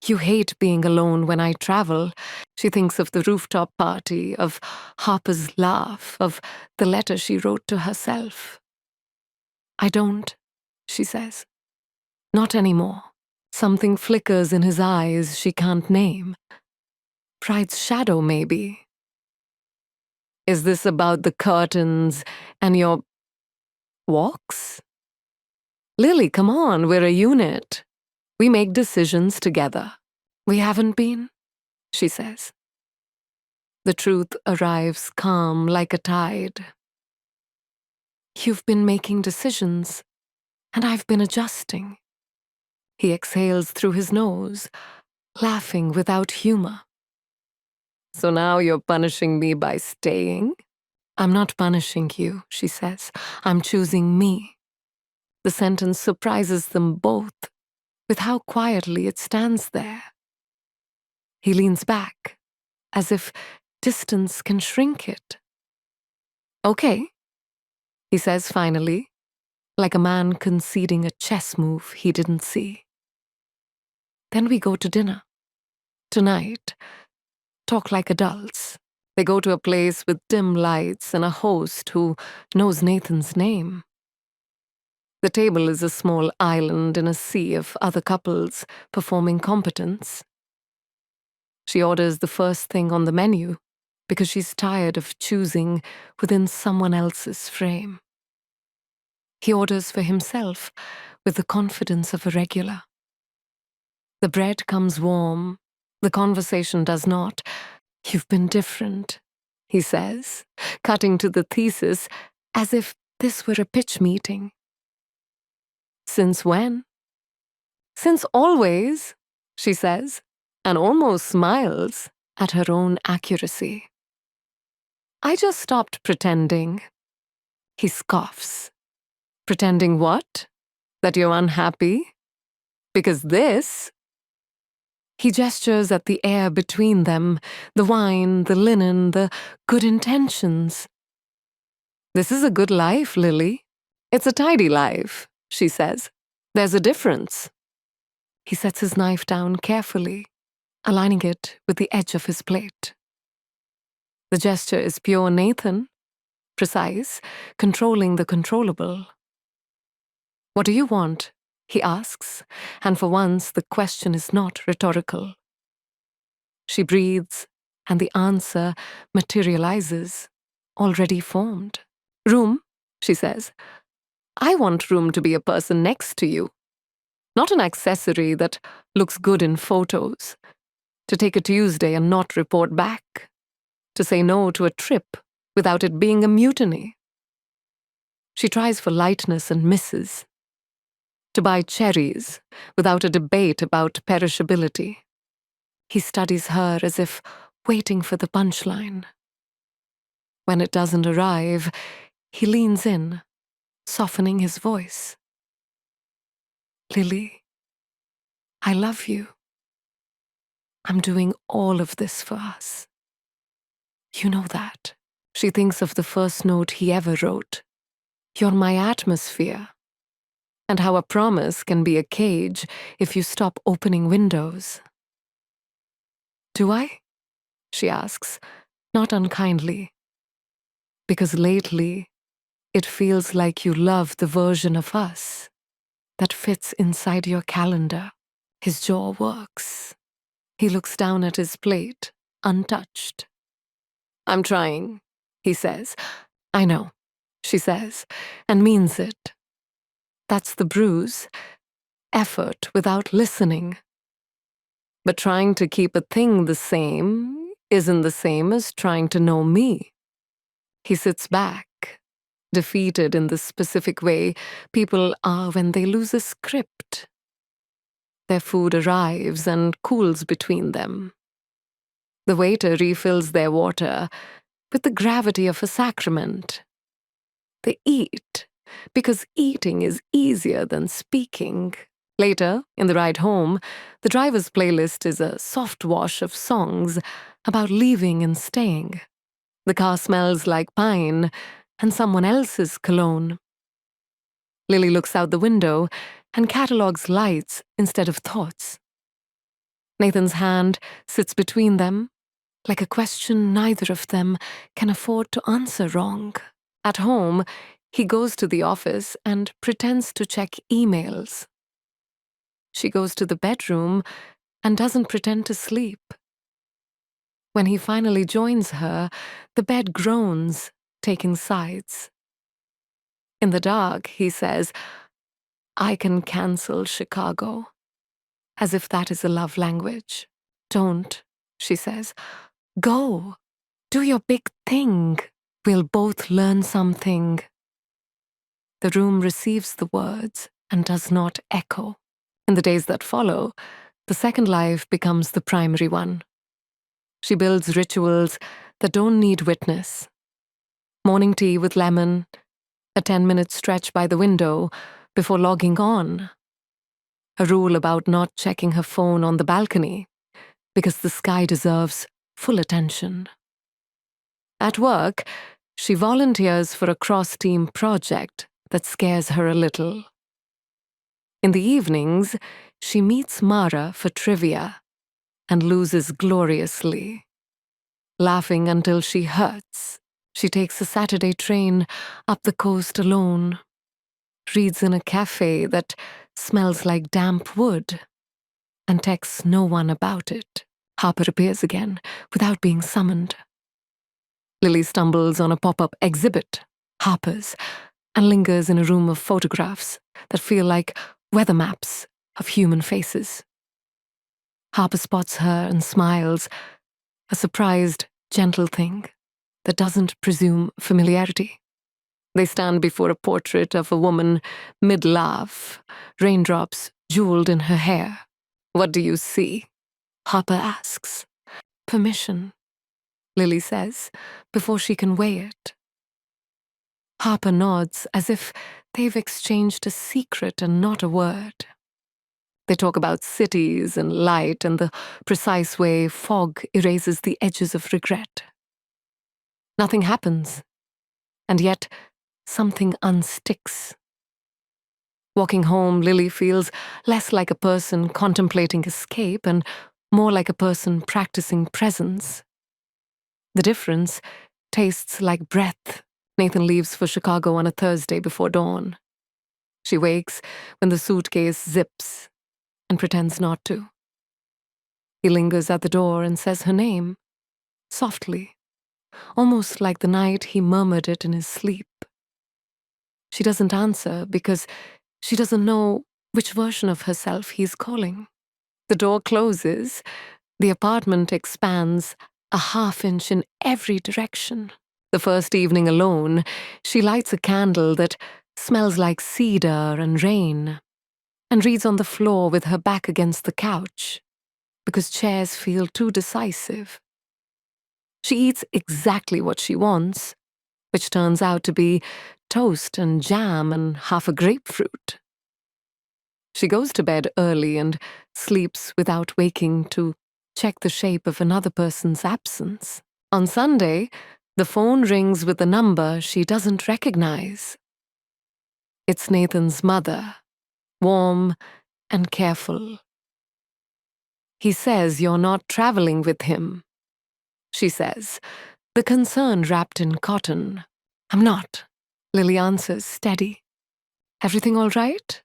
A: "You hate being alone when I travel." She thinks of the rooftop party, of Harper's laugh, of the letter she wrote to herself. "I don't," she says. "Not anymore." Something flickers in his eyes she can't name. Pride's shadow, maybe. "Is this about the curtains and your walks?" "Lily, come on, we're a unit. We make decisions together." "We haven't been," she says. The truth arrives calm like a tide. "You've been making decisions, and I've been adjusting." He exhales through his nose, laughing without humor. "So now you're punishing me by staying?" "I'm not punishing you," she says. "I'm choosing me." The sentence surprises them both with how quietly it stands there. He leans back, as if distance can shrink it. "Okay," he says finally, like a man conceding a chess move he didn't see. "Then we go to dinner. Tonight. Talk like adults." They go to a place with dim lights and a host who knows Nathan's name. The table is a small island in a sea of other couples performing competence. She orders the first thing on the menu because she's tired of choosing within someone else's frame. He orders for himself with the confidence of a regular. The bread comes warm. The conversation does not. "You've been different," he says, cutting to the thesis as if this were a pitch meeting. "Since when?" "Since always," she says, and almost smiles at her own accuracy. "I just stopped pretending." He scoffs. "Pretending what? That you're unhappy? Because this—" He gestures at the air between them, the wine, the linen, the good intentions. "This is a good life, Lily. It's a tidy life," she says. "There's a difference." He sets his knife down carefully, aligning it with the edge of his plate. The gesture is pure Nathan, precise, controlling the controllable. "What do you want?" he asks, and for once the question is not rhetorical. She breathes, and the answer materializes, already formed. "Room," she says. "I want room to be a person next to you. Not an accessory that looks good in photos. To take a Tuesday and not report back. To say no to a trip without it being a mutiny." She tries for lightness and misses. To buy cherries without a debate about perishability. He studies her as if waiting for the punchline. When it doesn't arrive, he leans in, softening his voice. "Lily, I love you. I'm doing all of this for us. You know that." She thinks of the first note he ever wrote. "You're my atmosphere." And how a promise can be a cage if you stop opening windows. "Do I?" she asks, not unkindly. "Because lately, it feels like you love the version of us that fits inside your calendar." His jaw works. He looks down at his plate, untouched. "I'm trying," he says. "I know," she says, and means it. That's the bruise. Effort without listening. But trying to keep a thing the same isn't the same as trying to know me. He sits back, defeated in the specific way people are when they lose a script. Their food arrives and cools between them. The waiter refills their water with the gravity of a sacrament. They eat, because eating is easier than speaking. Later, in the ride home, the driver's playlist is a soft wash of songs about leaving and staying. The car smells like pine and someone else's cologne. Lily looks out the window and catalogues lights instead of thoughts. Nathan's hand sits between them, like a question neither of them can afford to answer wrong. At home, he goes to the office and pretends to check emails. She goes to the bedroom and doesn't pretend to sleep. When he finally joins her, the bed groans, taking sides. In the dark, he says, "I can cancel Chicago," as if that is a love language. "Don't," she says. "Go. Do your big thing. We'll both learn something." The room receives the words and does not echo. In the days that follow, the second life becomes the primary one. She builds rituals that don't need witness. Morning tea with lemon, a 10-minute stretch by the window before logging on. A rule about not checking her phone on the balcony, because the sky deserves full attention. At work, she volunteers for a cross-team project that scares her a little. In the evenings, she meets Mara for trivia and loses gloriously. Laughing until she hurts, she takes a Saturday train up the coast alone, reads in a cafe that smells like damp wood, and texts no one about it. Harper appears again without being summoned. Lily stumbles on a pop-up exhibit, Harper's, and lingers in a room of photographs that feel like weather maps of human faces. Harper spots her and smiles, a surprised, gentle thing that doesn't presume familiarity. They stand before a portrait of a woman mid-laugh, raindrops jeweled in her hair. "What do you see?" Harper asks. "Permission," Lily says, before she can weigh it. Harper nods as if they've exchanged a secret and not a word. They talk about cities and light and the precise way fog erases the edges of regret. Nothing happens, and yet something unsticks. Walking home, Lily feels less like a person contemplating escape and more like a person practicing presence. The difference tastes like breath. Nathan leaves for Chicago on a Thursday before dawn. She wakes when the suitcase zips and pretends not to. He lingers at the door and says her name, softly, almost like the night he murmured it in his sleep. She doesn't answer because she doesn't know which version of herself he's calling. The door closes, the apartment expands a half-inch in every direction. The first evening alone, she lights a candle that smells like cedar and rain, and reads on the floor with her back against the couch, because chairs feel too decisive. She eats exactly what she wants, which turns out to be toast and jam and half a grapefruit. She goes to bed early and sleeps without waking to check the shape of another person's absence. On Sunday, the phone rings with a number she doesn't recognize. It's Nathan's mother, warm and careful. "He says you're not traveling with him," she says, the concern wrapped in cotton. "I'm not," Lily answers, steady. "Everything all right?"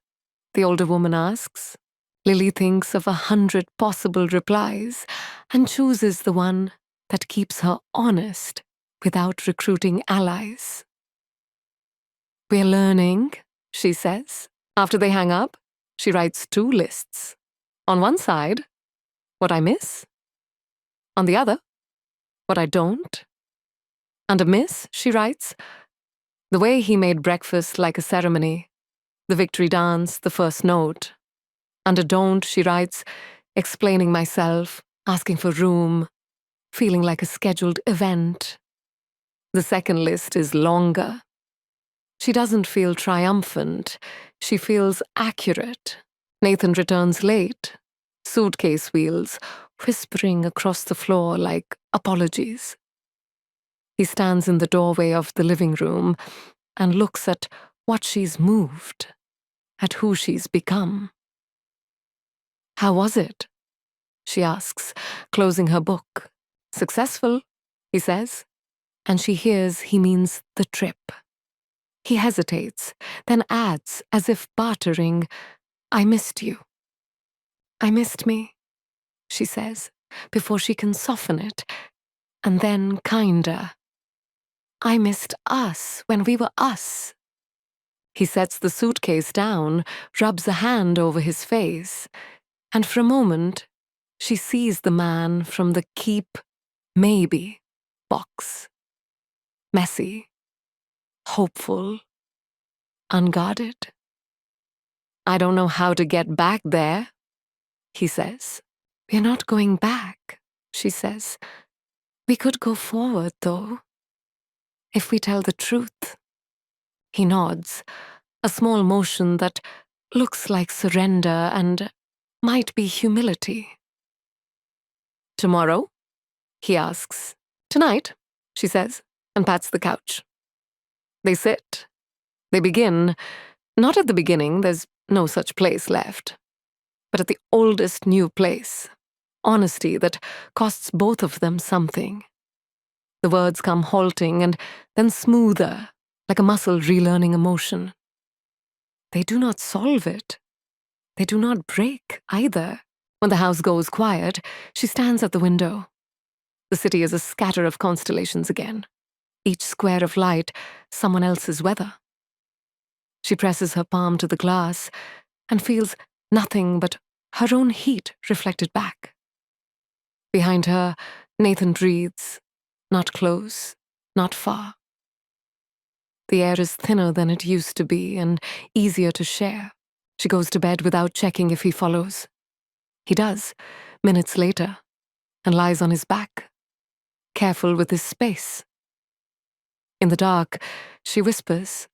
A: the older woman asks. Lily thinks of 100 possible replies and chooses the one that keeps her honest without recruiting allies. "We're learning," she says. After they hang up, she writes 2 lists. On one side, what I miss. On the other, what I don't. Under miss, she writes, the way he made breakfast like a ceremony, the victory dance, the first note. Under don't, she writes, explaining myself, asking for room, feeling like a scheduled event. The second list is longer. She doesn't feel triumphant. She feels accurate. Nathan returns late. Suitcase wheels, whispering across the floor like apologies. He stands in the doorway of the living room and looks at what she's moved, at who she's become. "How was it?" she asks, closing her book. "Successful," he says, and she hears he means the trip. He hesitates, then adds, as if bartering, "I missed you." "I missed me," she says, before she can soften it, and then kinder. "I missed us when we were us." He sets the suitcase down, rubs a hand over his face, and for a moment, she sees the man from the keep maybe box. Messy, hopeful, unguarded. "I don't know how to get back there," he says. "We're not going back," she says. "We could go forward, though, if we tell the truth." He nods, a small motion that looks like surrender and might be humility. "Tomorrow?" he asks. "Tonight," she says, and pats the couch. They sit. They begin, not at the beginning, there's no such place left, but at the oldest new place, honesty that costs both of them something. The words come halting and then smoother, like a muscle relearning emotion. They do not solve it. They do not break either. When the house goes quiet, she stands at the window. The city is a scatter of constellations again. Each square of light, someone else's weather. She presses her palm to the glass and feels nothing but her own heat reflected back. Behind her, Nathan breathes, not close, not far. The air is thinner than it used to be and easier to share. She goes to bed without checking if he follows. He does, minutes later, and lies on his back, careful with his space. In the dark, she whispers,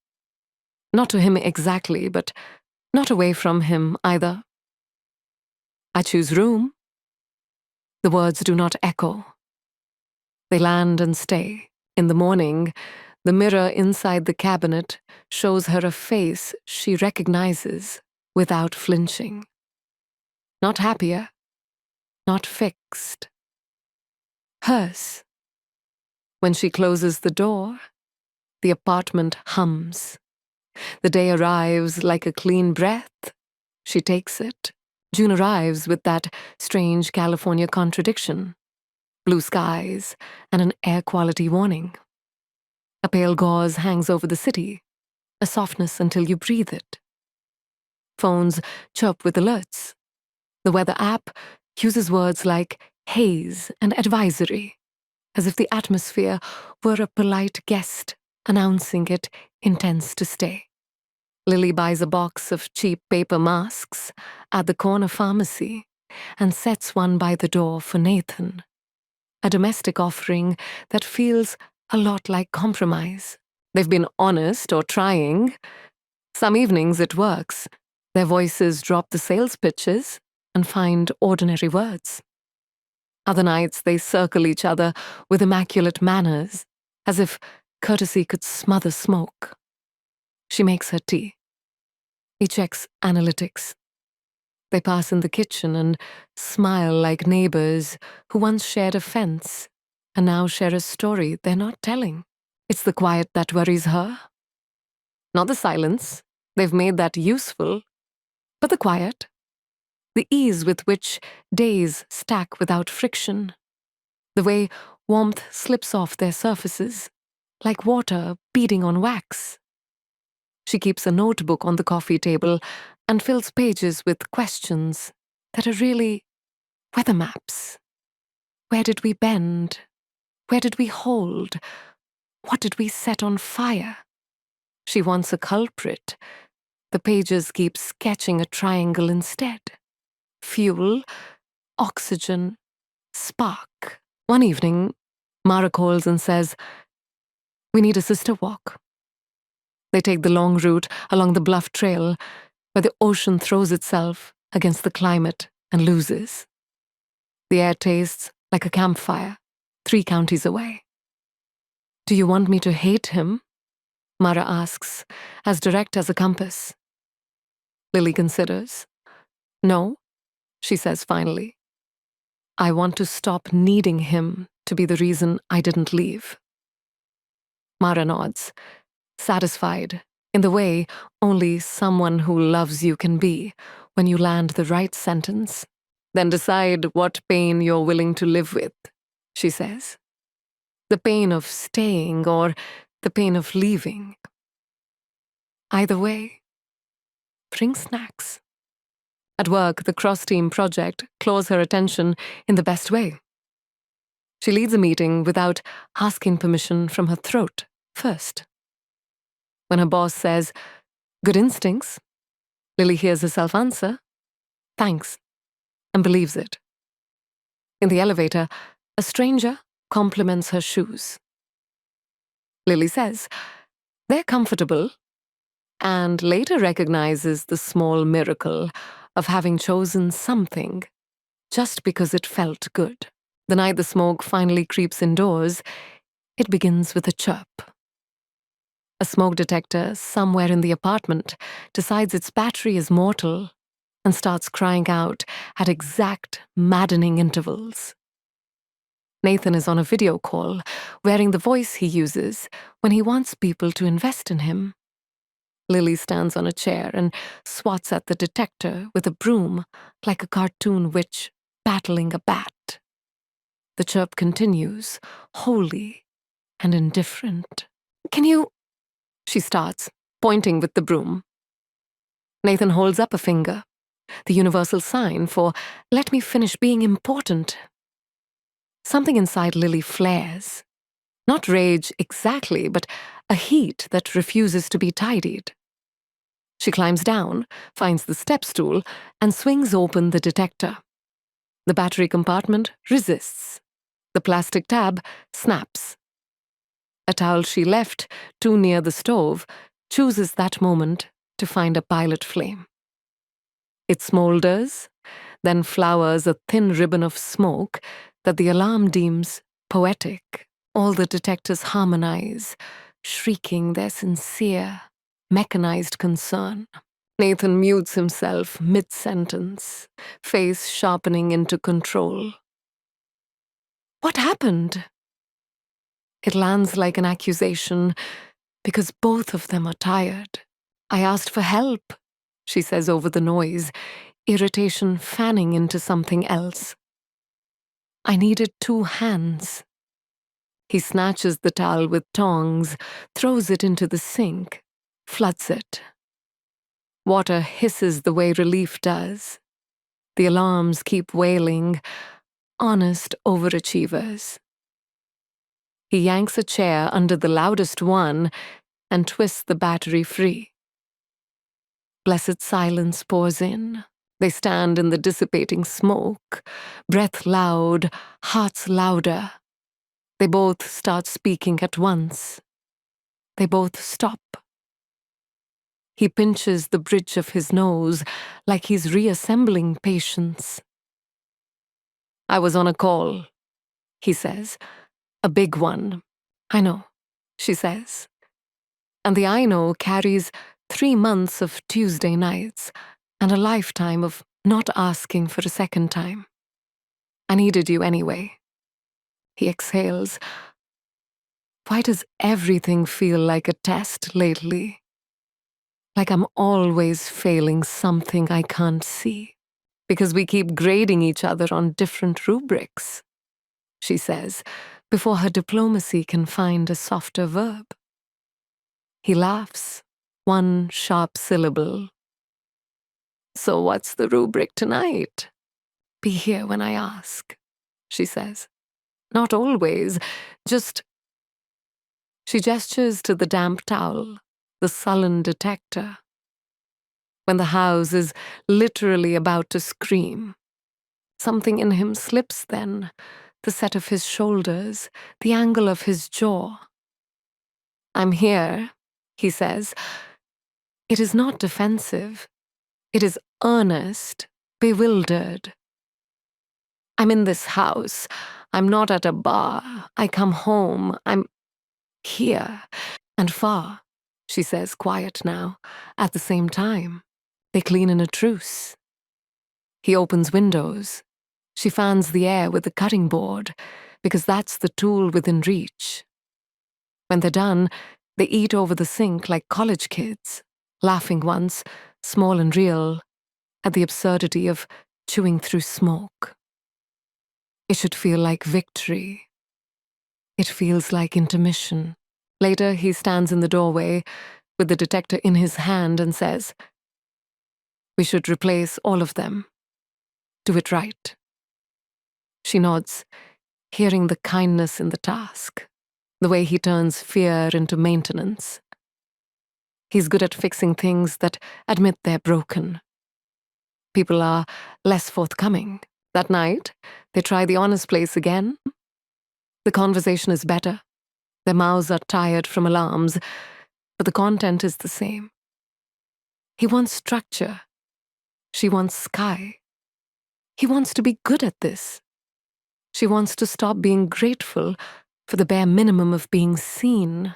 A: not to him exactly, but not away from him either. I choose room. The words do not echo. They land and stay. In the morning, the mirror inside the cabinet shows her a face she recognizes without flinching. Not happier, not fixed. Hers. When she closes the door, the apartment hums. The day arrives like a clean breath. She takes it. June arrives with that strange California contradiction. Blue skies and an air quality warning. A pale gauze hangs over the city, a softness until you breathe it. Phones chirp with alerts. The weather app uses words like haze and advisory, as if the atmosphere were a polite guest announcing it intends to stay. Lily buys a box of cheap paper masks at the corner pharmacy and sets one by the door for Nathan, a domestic offering that feels a lot like compromise. They've been honest or trying. Some evenings it works. Their voices drop the sales pitches and find ordinary words. Other nights they circle each other with immaculate manners, as if courtesy could smother smoke. She makes her tea. He checks analytics. They pass in the kitchen and smile like neighbors who once shared a fence and now share a story they're not telling. It's the quiet that worries her. Not the silence. They've made that useful. But the quiet. The ease with which days stack without friction. The way warmth slips off their surfaces, like water beading on wax. She keeps a notebook on the coffee table and fills pages with questions that are really weather maps. Where did we bend? Where did we hold? What did we set on fire? She wants a culprit. The pages keep sketching a triangle instead. Fuel, oxygen, spark. One evening, Mara calls and says, "We need a sister walk." They take the long route along the bluff trail where the ocean throws itself against the climate and loses. The air tastes like a campfire, 3 counties away. "Do you want me to hate him?" Mara asks, as direct as a compass. Lily considers. "No," she says finally. "I want to stop needing him to be the reason I didn't leave." Mara nods, satisfied, in the way only someone who loves you can be when you land the right sentence. "Then decide what pain you're willing to live with," she says. The pain of staying or the pain of leaving. Either way, bring snacks. At work, the cross-team project claws her attention in the best way. She leads a meeting without asking permission from her throat first. When her boss says, "Good instincts," Lily hears herself answer, "Thanks," and believes it. In the elevator, a stranger compliments her shoes. Lily says, "They're comfortable," and later recognizes the small miracle of having chosen something just because it felt good. The night the smoke finally creeps indoors, it begins with a chirp. A smoke detector somewhere in the apartment decides its battery is mortal and starts crying out at exact, maddening intervals. Nathan is on a video call, wearing the voice he uses when he wants people to invest in him. Lily stands on a chair and swats at the detector with a broom like a cartoon witch battling a bat. The chirp continues, holy and indifferent. "Can you—" she starts, pointing with the broom. Nathan holds up a finger, the universal sign for, let me finish being important. Something inside Lily flares. Not rage exactly, but a heat that refuses to be tidied. She climbs down, finds the step stool, and swings open the detector. The battery compartment resists. The plastic tab snaps. A towel she left too near the stove chooses that moment to find a pilot flame. It smolders, then flowers a thin ribbon of smoke that the alarm deems poetic. All the detectors harmonize, shrieking their sincere, mechanized concern. Nathan mutes himself mid-sentence, face sharpening into control. What happened? It lands like an accusation because both of them are tired. I asked for help, she says over the noise, irritation fanning into something else. I needed 2 hands. He snatches the towel with tongs, throws it into the sink, floods it. Water hisses the way relief does. The alarms keep wailing, honest overachievers. He yanks a chair under the loudest one and twists the battery free. Blessed silence pours in. They stand in the dissipating smoke, breath loud, hearts louder. They both start speaking at once. They both stop. He pinches the bridge of his nose like he's reassembling patience. I was on a call, he says. A big one. I know, she says. And the I know carries 3 months of Tuesday nights and a lifetime of not asking for a second time. I needed you anyway. He exhales. Why does everything feel like a test lately? Like I'm always failing something I can't see. Because we keep grading each other on different rubrics, she says, before her diplomacy can find a softer verb. He laughs, one sharp syllable. So what's the rubric tonight? Be here when I ask, she says. Not always, just... She gestures to the damp towel, the sullen detector. When the house is literally about to scream, something in him slips then, the set of his shoulders, the angle of his jaw. I'm here, he says. It is not defensive. It is earnest, bewildered. I'm in this house. I'm not at a bar. I come home. I'm here. And far, she says, quiet now, at the same time. They clean in a truce. He opens windows. She fans the air with the cutting board, because that's the tool within reach. When they're done, they eat over the sink like college kids, laughing once, small and real, at the absurdity of chewing through smoke. It should feel like victory. It feels like intermission. Later, he stands in the doorway with the detector in his hand and says, we should replace all of them. Do it right. She nods, hearing the kindness in the task, the way he turns fear into maintenance. He's good at fixing things that admit they're broken. People are less forthcoming. That night, they try the honest place again. The conversation is better. Their mouths are tired from alarms, but the content is the same. He wants structure. She wants sky. He wants to be good at this. She wants to stop being grateful for the bare minimum of being seen.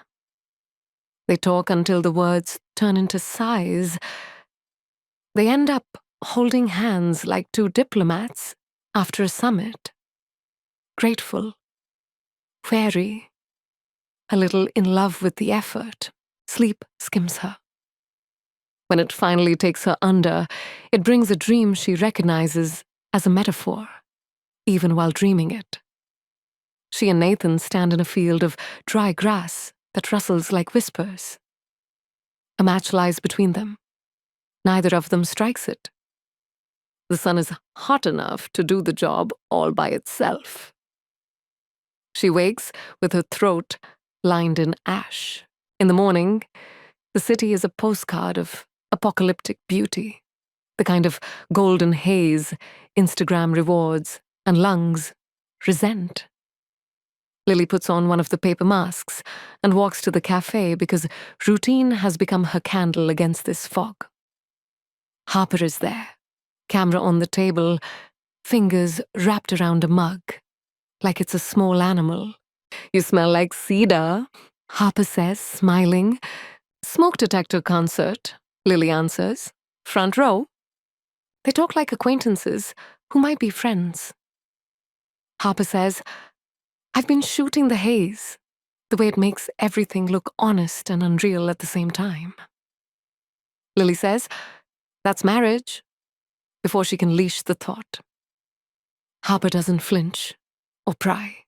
A: They talk until the words turn into sighs. They end up holding hands like 2 diplomats after a summit. Grateful, wary, a little in love with the effort. Sleep skims her. When it finally takes her under, it brings a dream she recognizes as a metaphor, even while dreaming it. She and Nathan stand in a field of dry grass that rustles like whispers. A match lies between them. Neither of them strikes it. The sun is hot enough to do the job all by itself. She wakes with her throat lined in ash. In the morning, the city is a postcard of apocalyptic beauty, the kind of golden haze Instagram rewards and lungs resent. Lily puts on one of the paper masks and walks to the cafe because routine has become her candle against this fog. Harper is there, camera on the table, fingers wrapped around a mug, like it's a small animal. "You smell like cedar," Harper says, smiling. "Smoke detector concert," Lily answers. "Front row." They talk like acquaintances who might be friends. Harper says, "I've been shooting the haze, the way it makes everything look honest and unreal at the same time." Lily says, "That's marriage," before she can leash the thought. Harper doesn't flinch or pry.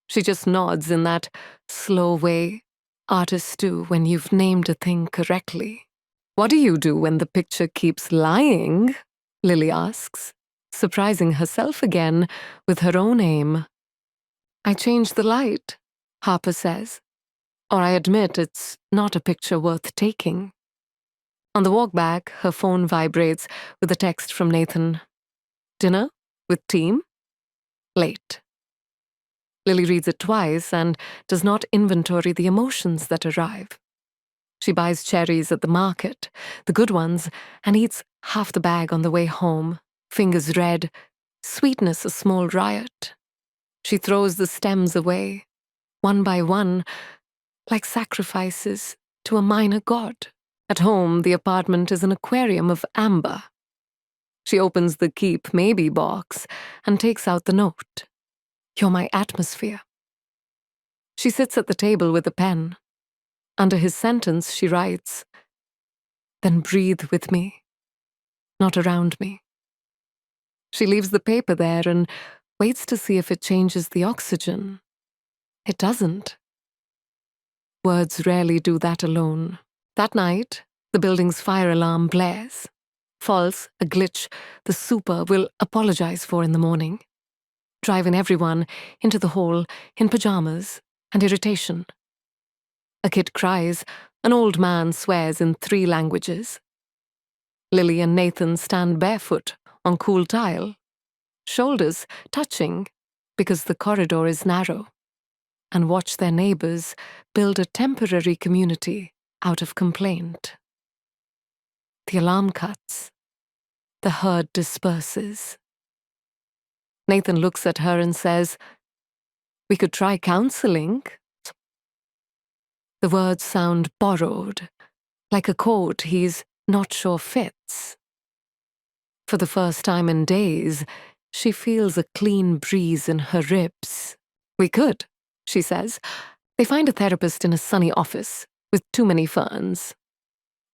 A: She just nods in that slow way artists do when you've named a thing correctly. "What do you do when the picture keeps lying?" Lily asks, surprising herself again with her own aim. "I change the light," Harper says, "or I admit it's not a picture worth taking." On the walk back, her phone vibrates with a text from Nathan. "Dinner? With team? Late." Lily reads it twice and does not inventory the emotions that arrive. She buys cherries at the market, the good ones, and eats half the bag on the way home, fingers red, sweetness a small riot. She throws the stems away, one by one, like sacrifices to a minor god. At home, the apartment is an aquarium of amber. She opens the keep maybe box and takes out the note. "You're my atmosphere." She sits at the table with a pen. Under his sentence, she writes, "Then breathe with me, not around me." She leaves the paper there and waits to see if it changes the oxygen. It doesn't. Words rarely do that alone. That night, the building's fire alarm blares. False, a glitch the super will apologize for in the morning. Driving everyone into the hall in pajamas and irritation. A kid cries, an old man swears in 3 languages. Lily and Nathan stand barefoot on cool tile, shoulders touching because the corridor is narrow, and watch their neighbors build a temporary community out of complaint. The alarm cuts. The herd disperses. Nathan looks at her and says, "We could try counseling." The words sound borrowed, like a quote he's not sure fits. For the first time in days, she feels a clean breeze in her ribs. "We could," she says. They find a therapist in a sunny office with too many ferns.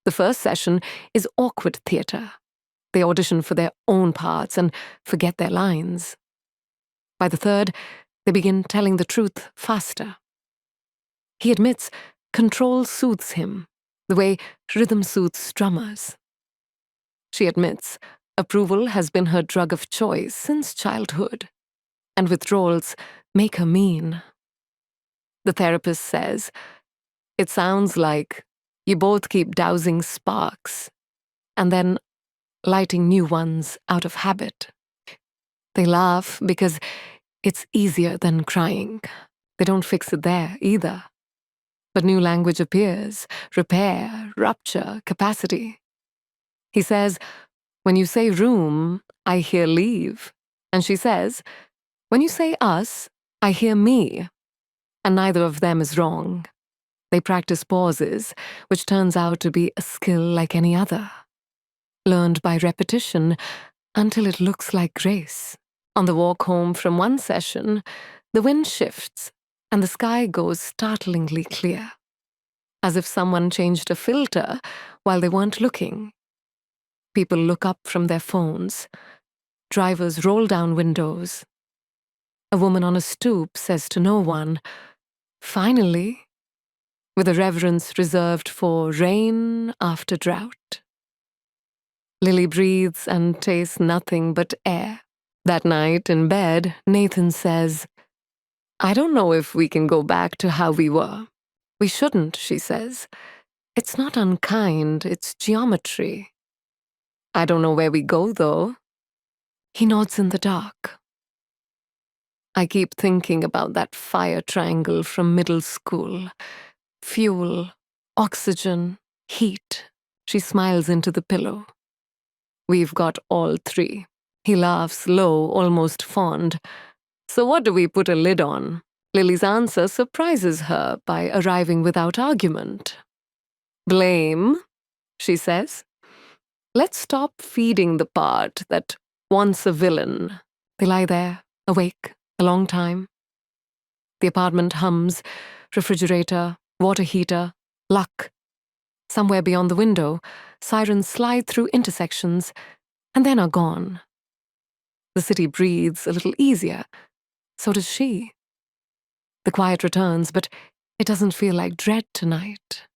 A: The first session is awkward theater. They audition for their own parts and forget their lines. By the third, they begin telling the truth faster. He admits control soothes him, the way rhythm soothes drummers. She admits approval has been her drug of choice since childhood, and withdrawals make her mean. The therapist says, "It sounds like you both keep dousing sparks, and then lighting new ones out of habit." They laugh because it's easier than crying. They don't fix it there either. But new language appears, repair, rupture, capacity. He says, "When you say room, I hear leave." And she says, "When you say us, I hear me." And neither of them is wrong. They practice pauses, which turns out to be a skill like any other, learned by repetition until it looks like grace. On the walk home from one session, the wind shifts and the sky goes startlingly clear, as if someone changed a filter while they weren't looking. People look up from their phones. Drivers roll down windows. A woman on a stoop says to no one, "Finally." with a reverence reserved for rain after drought. Lily breathes and tastes nothing but air. That night in bed, Nathan says, "I don't know if we can go back to how we were." "We shouldn't," she says. "It's not unkind, it's geometry." "I don't know where we go, though." He nods in the dark. I keep thinking about that fire triangle from middle school. Fuel, oxygen, heat. She smiles into the pillow. "We've got all three." He laughs low, almost fond. "So what do we put a lid on?" Lily's answer surprises her by arriving without argument. "Blame," she says. "Let's stop feeding the part that wants a villain." They lie there, awake, a long time. The apartment hums, refrigerator, water heater, luck. Somewhere beyond the window, sirens slide through intersections and then are gone. The city breathes a little easier. So does she. The quiet returns, but it doesn't feel like dread tonight.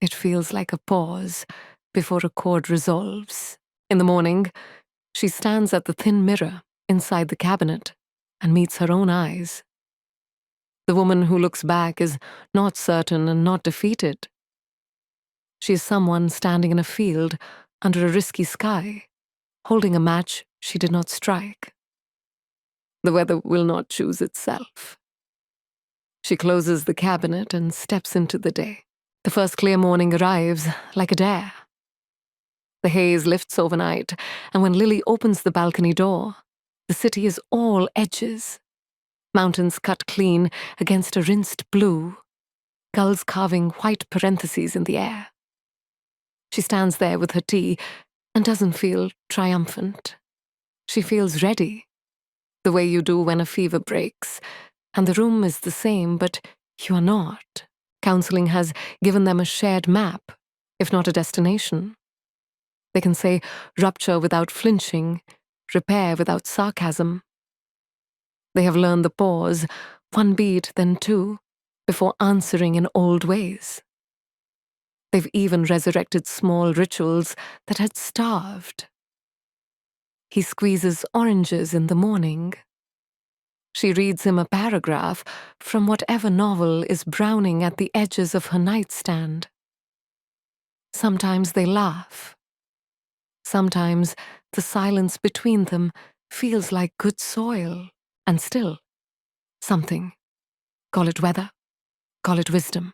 A: It feels like a pause before a chord resolves. In the morning, she stands at the thin mirror inside the cabinet and meets her own eyes. The woman who looks back is not certain and not defeated. She is someone standing in a field under a risky sky, holding a match she did not strike. The weather will not choose itself. She closes the cabinet and steps into the day. The first clear morning arrives like a dare. The haze lifts overnight, and when Lily opens the balcony door, the city is all edges. Mountains cut clean against a rinsed blue, gulls carving white parentheses in the air. She stands there with her tea and doesn't feel triumphant. She feels ready, the way you do when a fever breaks, and the room is the same, but you are not. Counseling has given them a shared map, if not a destination. They can say rupture without flinching, repair without sarcasm. They have learned the pause, one beat, then two, before answering in old ways. They've even resurrected small rituals that had starved. He squeezes oranges in the morning. She reads him a paragraph from whatever novel is browning at the edges of her nightstand. Sometimes they laugh. Sometimes the silence between them feels like good soil, and still, something, call it weather, call it wisdom,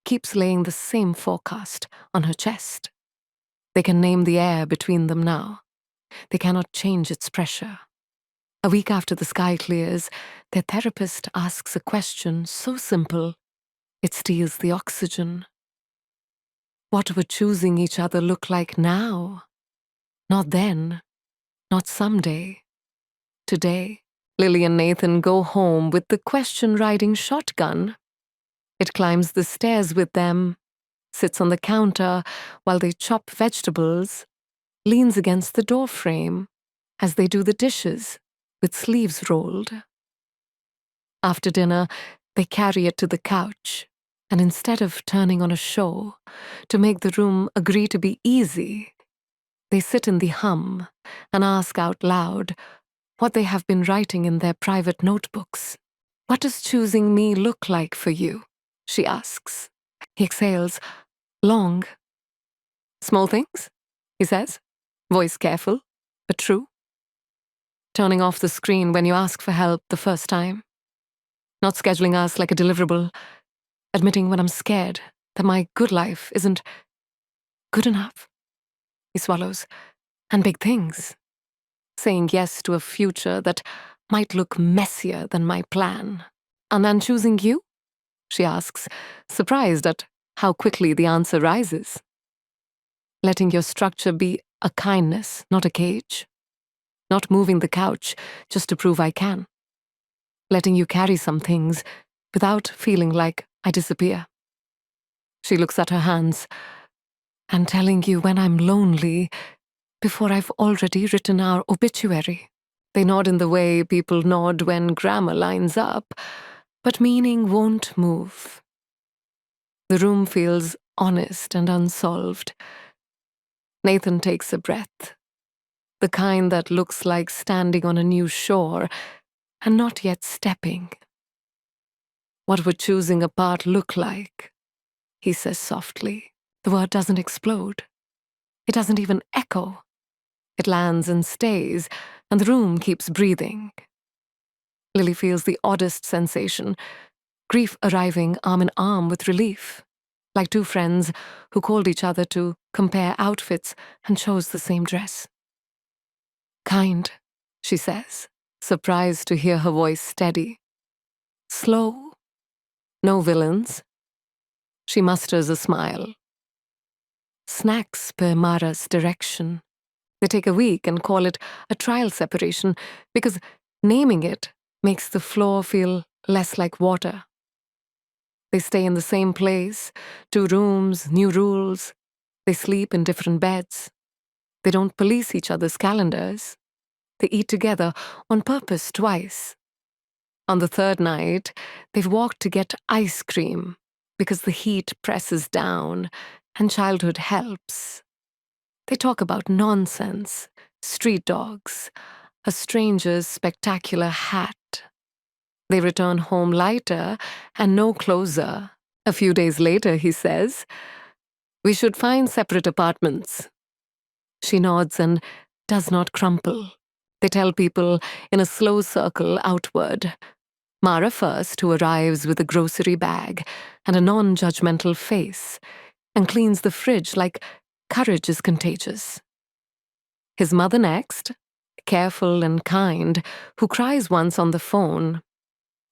A: keeps laying the same forecast on her chest. They can name the air between them now. They cannot change its pressure. A week after the sky clears, their therapist asks a question so simple, it steals the oxygen. What would choosing each other look like now? Not then, not someday. Today, Lily and Nathan go home with the question riding shotgun. It climbs the stairs with them, sits on the counter while they chop vegetables, leans against the doorframe as they do the dishes with sleeves rolled. After dinner, they carry it to the couch, and instead of turning on a show to make the room agree to be easy, they sit in the hum and ask out loud what they have been writing in their private notebooks. "What does choosing me look like for you?" she asks. He exhales, long. "Small things," he says, voice careful, but true. Turning off the screen when you ask for help the first time. Not scheduling us like a deliverable. Admitting when I'm scared that my good life isn't good enough. He swallows. And big things. Saying yes to a future that might look messier than my plan. "And then choosing you?" she asks, surprised at how quickly the answer rises. "Letting your structure be a kindness, not a cage. Not moving the couch just to prove I can. Letting you carry some things without feeling like I disappear." She looks at her hands. "And telling you when I'm lonely before I've already written our obituary." They nod in the way people nod when grammar lines up, but meaning won't move. The room feels honest and unsolved. Nathan takes a breath, the kind that looks like standing on a new shore and not yet stepping. "What would choosing apart look like?" he says softly. The word doesn't explode. It doesn't even echo. It lands and stays, and the room keeps breathing. Lily feels the oddest sensation, grief arriving arm in arm with relief, like two friends who called each other to compare outfits and chose the same dress. "Kind," she says, surprised to hear her voice steady. "Slow. No villains." She musters a smile. "Snacks per Mara's direction." They take a week and call it a trial separation because naming it makes the floor feel less like water. They stay in the same place, 2 rooms, new rules. They sleep in different beds. They don't police each other's calendars. They eat together on purpose twice. On the 3rd night, they've walked to get ice cream because the heat presses down and childhood helps. They talk about nonsense, street dogs, a stranger's spectacular hat. They return home lighter and no closer. A few days later, he says, "We should find separate apartments." She nods and does not crumple. They tell people in a slow circle outward. Mara first, who arrives with a grocery bag and a non-judgmental face, and cleans the fridge like courage is contagious. His mother next, careful and kind, who cries once on the phone,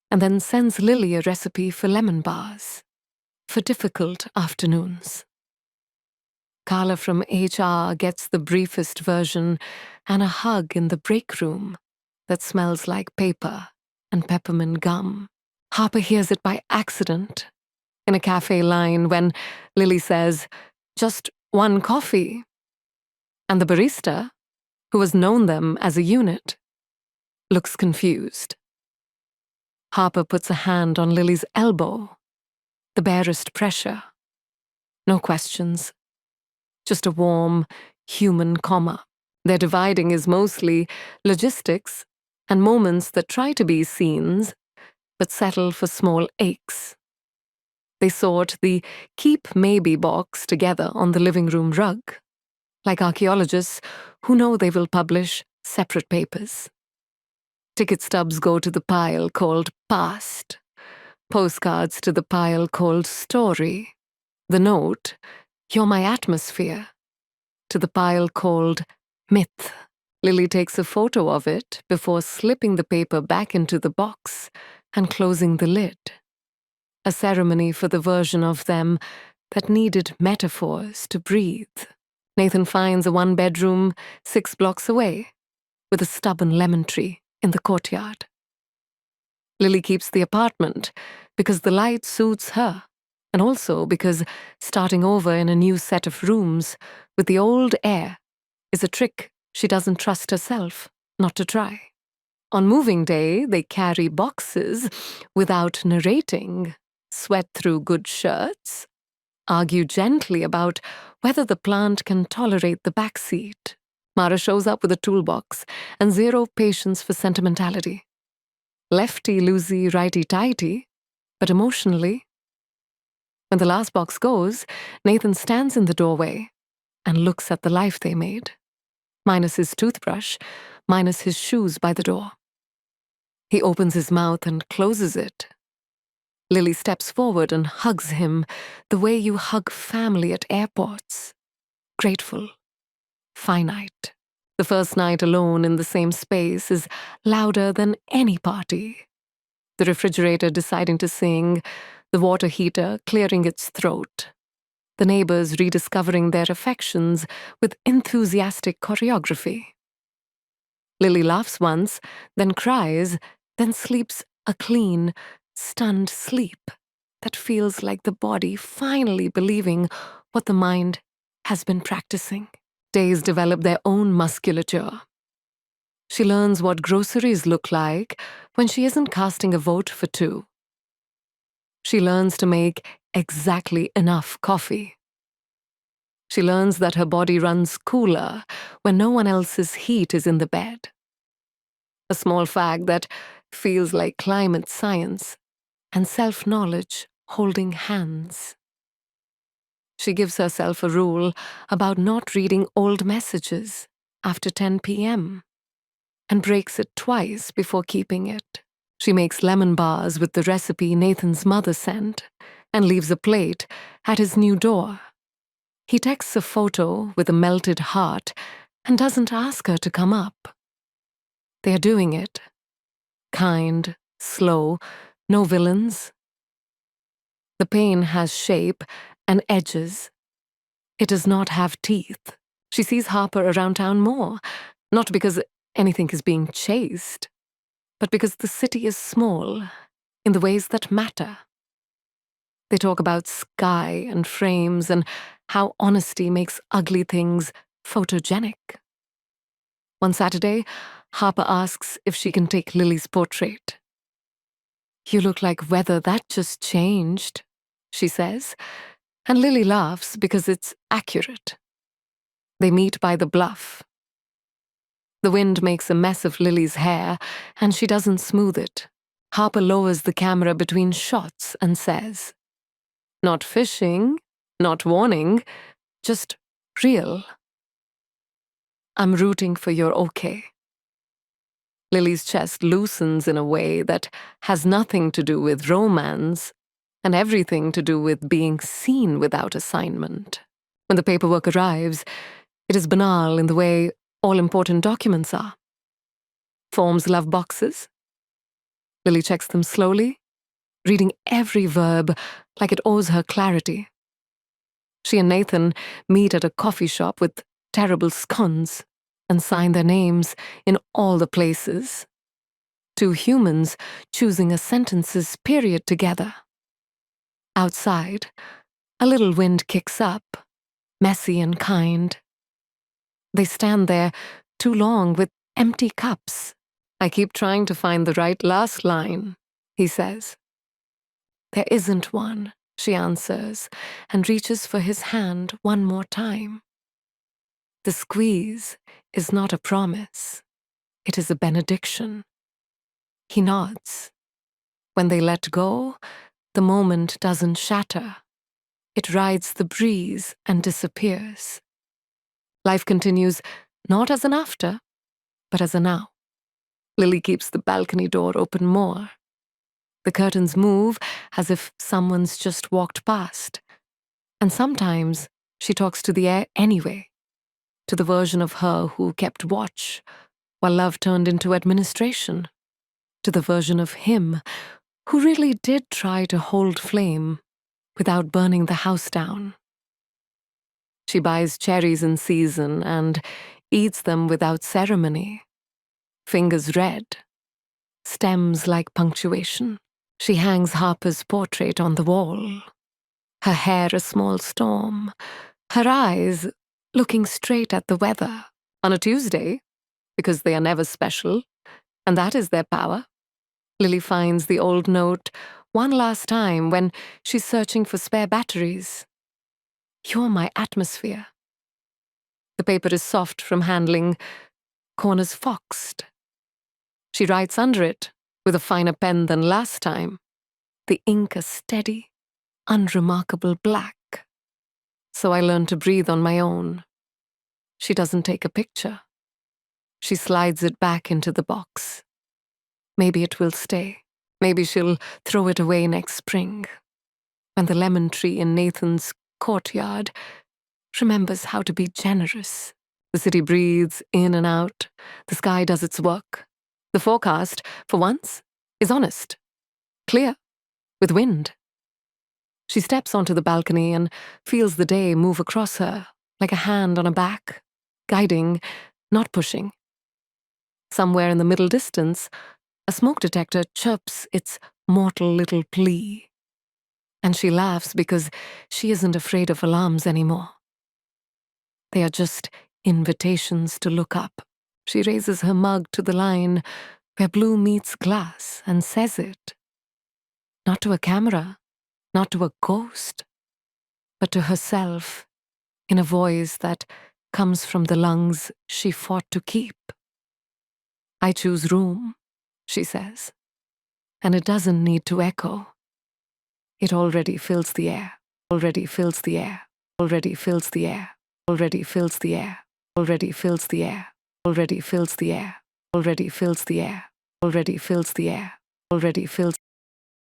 A: and then sends Lily a recipe for lemon bars, for difficult afternoons. Carla from HR gets the briefest version and a hug in the break room that smells like paper and peppermint gum. Harper hears it by accident in a cafe line when Lily says, "Just 1 coffee." And the barista, who has known them as a unit, looks confused. Harper puts a hand on Lily's elbow, the barest pressure. No questions, just a warm, human comma. Their dividing is mostly logistics and moments that try to be scenes, but settle for small aches. They sort the keep maybe box together on the living room rug, like archaeologists who know they will publish separate papers. Ticket stubs go to the pile called past, postcards to the pile called story, the note, "You're my atmosphere," to the pile called myth. Lily takes a photo of it before slipping the paper back into the box and closing the lid. A ceremony for the version of them that needed metaphors to breathe. Nathan finds a 1-bedroom 6 blocks away with a stubborn lemon tree in the courtyard. Lily keeps the apartment because the light suits her, and also because starting over in a new set of rooms with the old air is a trick she doesn't trust herself not to try. On moving day, they carry boxes without narrating, sweat through good shirts, argue gently about whether the plant can tolerate the back seat. Mara shows up with a toolbox and zero patience for sentimentality. Lefty-loosey, righty-tighty, but emotionally. When the last box goes, Nathan stands in the doorway and looks at the life they made, minus his toothbrush, minus his shoes by the door. He opens his mouth and closes it. Lily steps forward and hugs him the way you hug family at airports. Grateful. Finite. The first night alone in the same space is louder than any party. The refrigerator deciding to sing, the water heater clearing its throat, the neighbors rediscovering their affections with enthusiastic choreography. Lily laughs once, then cries, then sleeps a clean, stunned sleep that feels like the body finally believing what the mind has been practicing. Days develop their own musculature. She learns what groceries look like when she isn't casting a vote for 2. She learns to make exactly enough coffee. She learns that her body runs cooler when no one else's heat is in the bed. A small fact that feels like climate science and self-knowledge holding hands. She gives herself a rule about not reading old messages after 10 p.m. and breaks it twice before keeping it. She makes lemon bars with the recipe Nathan's mother sent and leaves a plate at his new door. He texts a photo with a melted heart and doesn't ask her to come up. They are doing it. Kind, slow, no villains. The pain has shape and edges. It does not have teeth. She sees Harper around town more, not because anything is being chased, but because the city is small in the ways that matter. They talk about sky and frames and how honesty makes ugly things photogenic. One Saturday, Harper asks if she can take Lily's portrait. "You look like weather that just changed," she says, and Lily laughs because it's accurate. They meet by the bluff. The wind makes a mess of Lily's hair, and she doesn't smooth it. Harper lowers the camera between shots and says, "Not fishing, not warning, just real. I'm rooting for your okay." Lily's chest loosens in a way that has nothing to do with romance and everything to do with being seen without assignment. When the paperwork arrives, it is banal in the way all important documents are. Forms love boxes. Lily checks them slowly, reading every verb like it owes her clarity. She and Nathan meet at a coffee shop with terrible scones and sign their names in all the places. Two humans choosing a sentence's period together. Outside, a little wind kicks up, messy and kind. They stand there too long with empty cups. "I keep trying to find the right last line," he says. "There isn't one," she answers, and reaches for his hand one more time. The squeeze is not a promise. It is a benediction. He nods. When they let go, the moment doesn't shatter. It rides the breeze and disappears. Life continues not as an after, but as a now. Lily keeps the balcony door open more. The curtains move as if someone's just walked past. And sometimes she talks to the air anyway, to the version of her who kept watch while love turned into administration, to the version of him who really did try to hold flame without burning the house down. She buys cherries in season and eats them without ceremony, fingers red, stems like punctuation. She hangs Harper's portrait on the wall, her hair a small storm, her eyes looking straight at the weather on a Tuesday, because they are never special, and that is their power. Lily finds the old note one last time when she's searching for spare batteries. "You're my atmosphere." The paper is soft from handling, corners foxed. She writes under it with a finer pen than last time, the ink a steady, unremarkable black. So I learn to breathe on my own. She doesn't take a picture. She slides it back into the box. Maybe it will stay. Maybe she'll throw it away next spring, when the lemon tree in Nathan's courtyard remembers how to be generous. The city breathes in and out. The sky does its work. The forecast, for once, is honest, clear, with wind. She steps onto the balcony and feels the day move across her, like a hand on a back, guiding, not pushing. Somewhere in the middle distance, a smoke detector chirps its mortal little plea. And she laughs because she isn't afraid of alarms anymore. They are just invitations to look up. She raises her mug to the line where blue meets glass and says it. Not to a camera, not to a ghost, but to herself, in a voice that comes from the lungs she fought to keep. I choose room, she says, and it doesn't need to echo. It already fills the air, already fills the air, already fills the air, already fills the air, already fills the air, already fills the air, already fills the air, already fills the air, already fills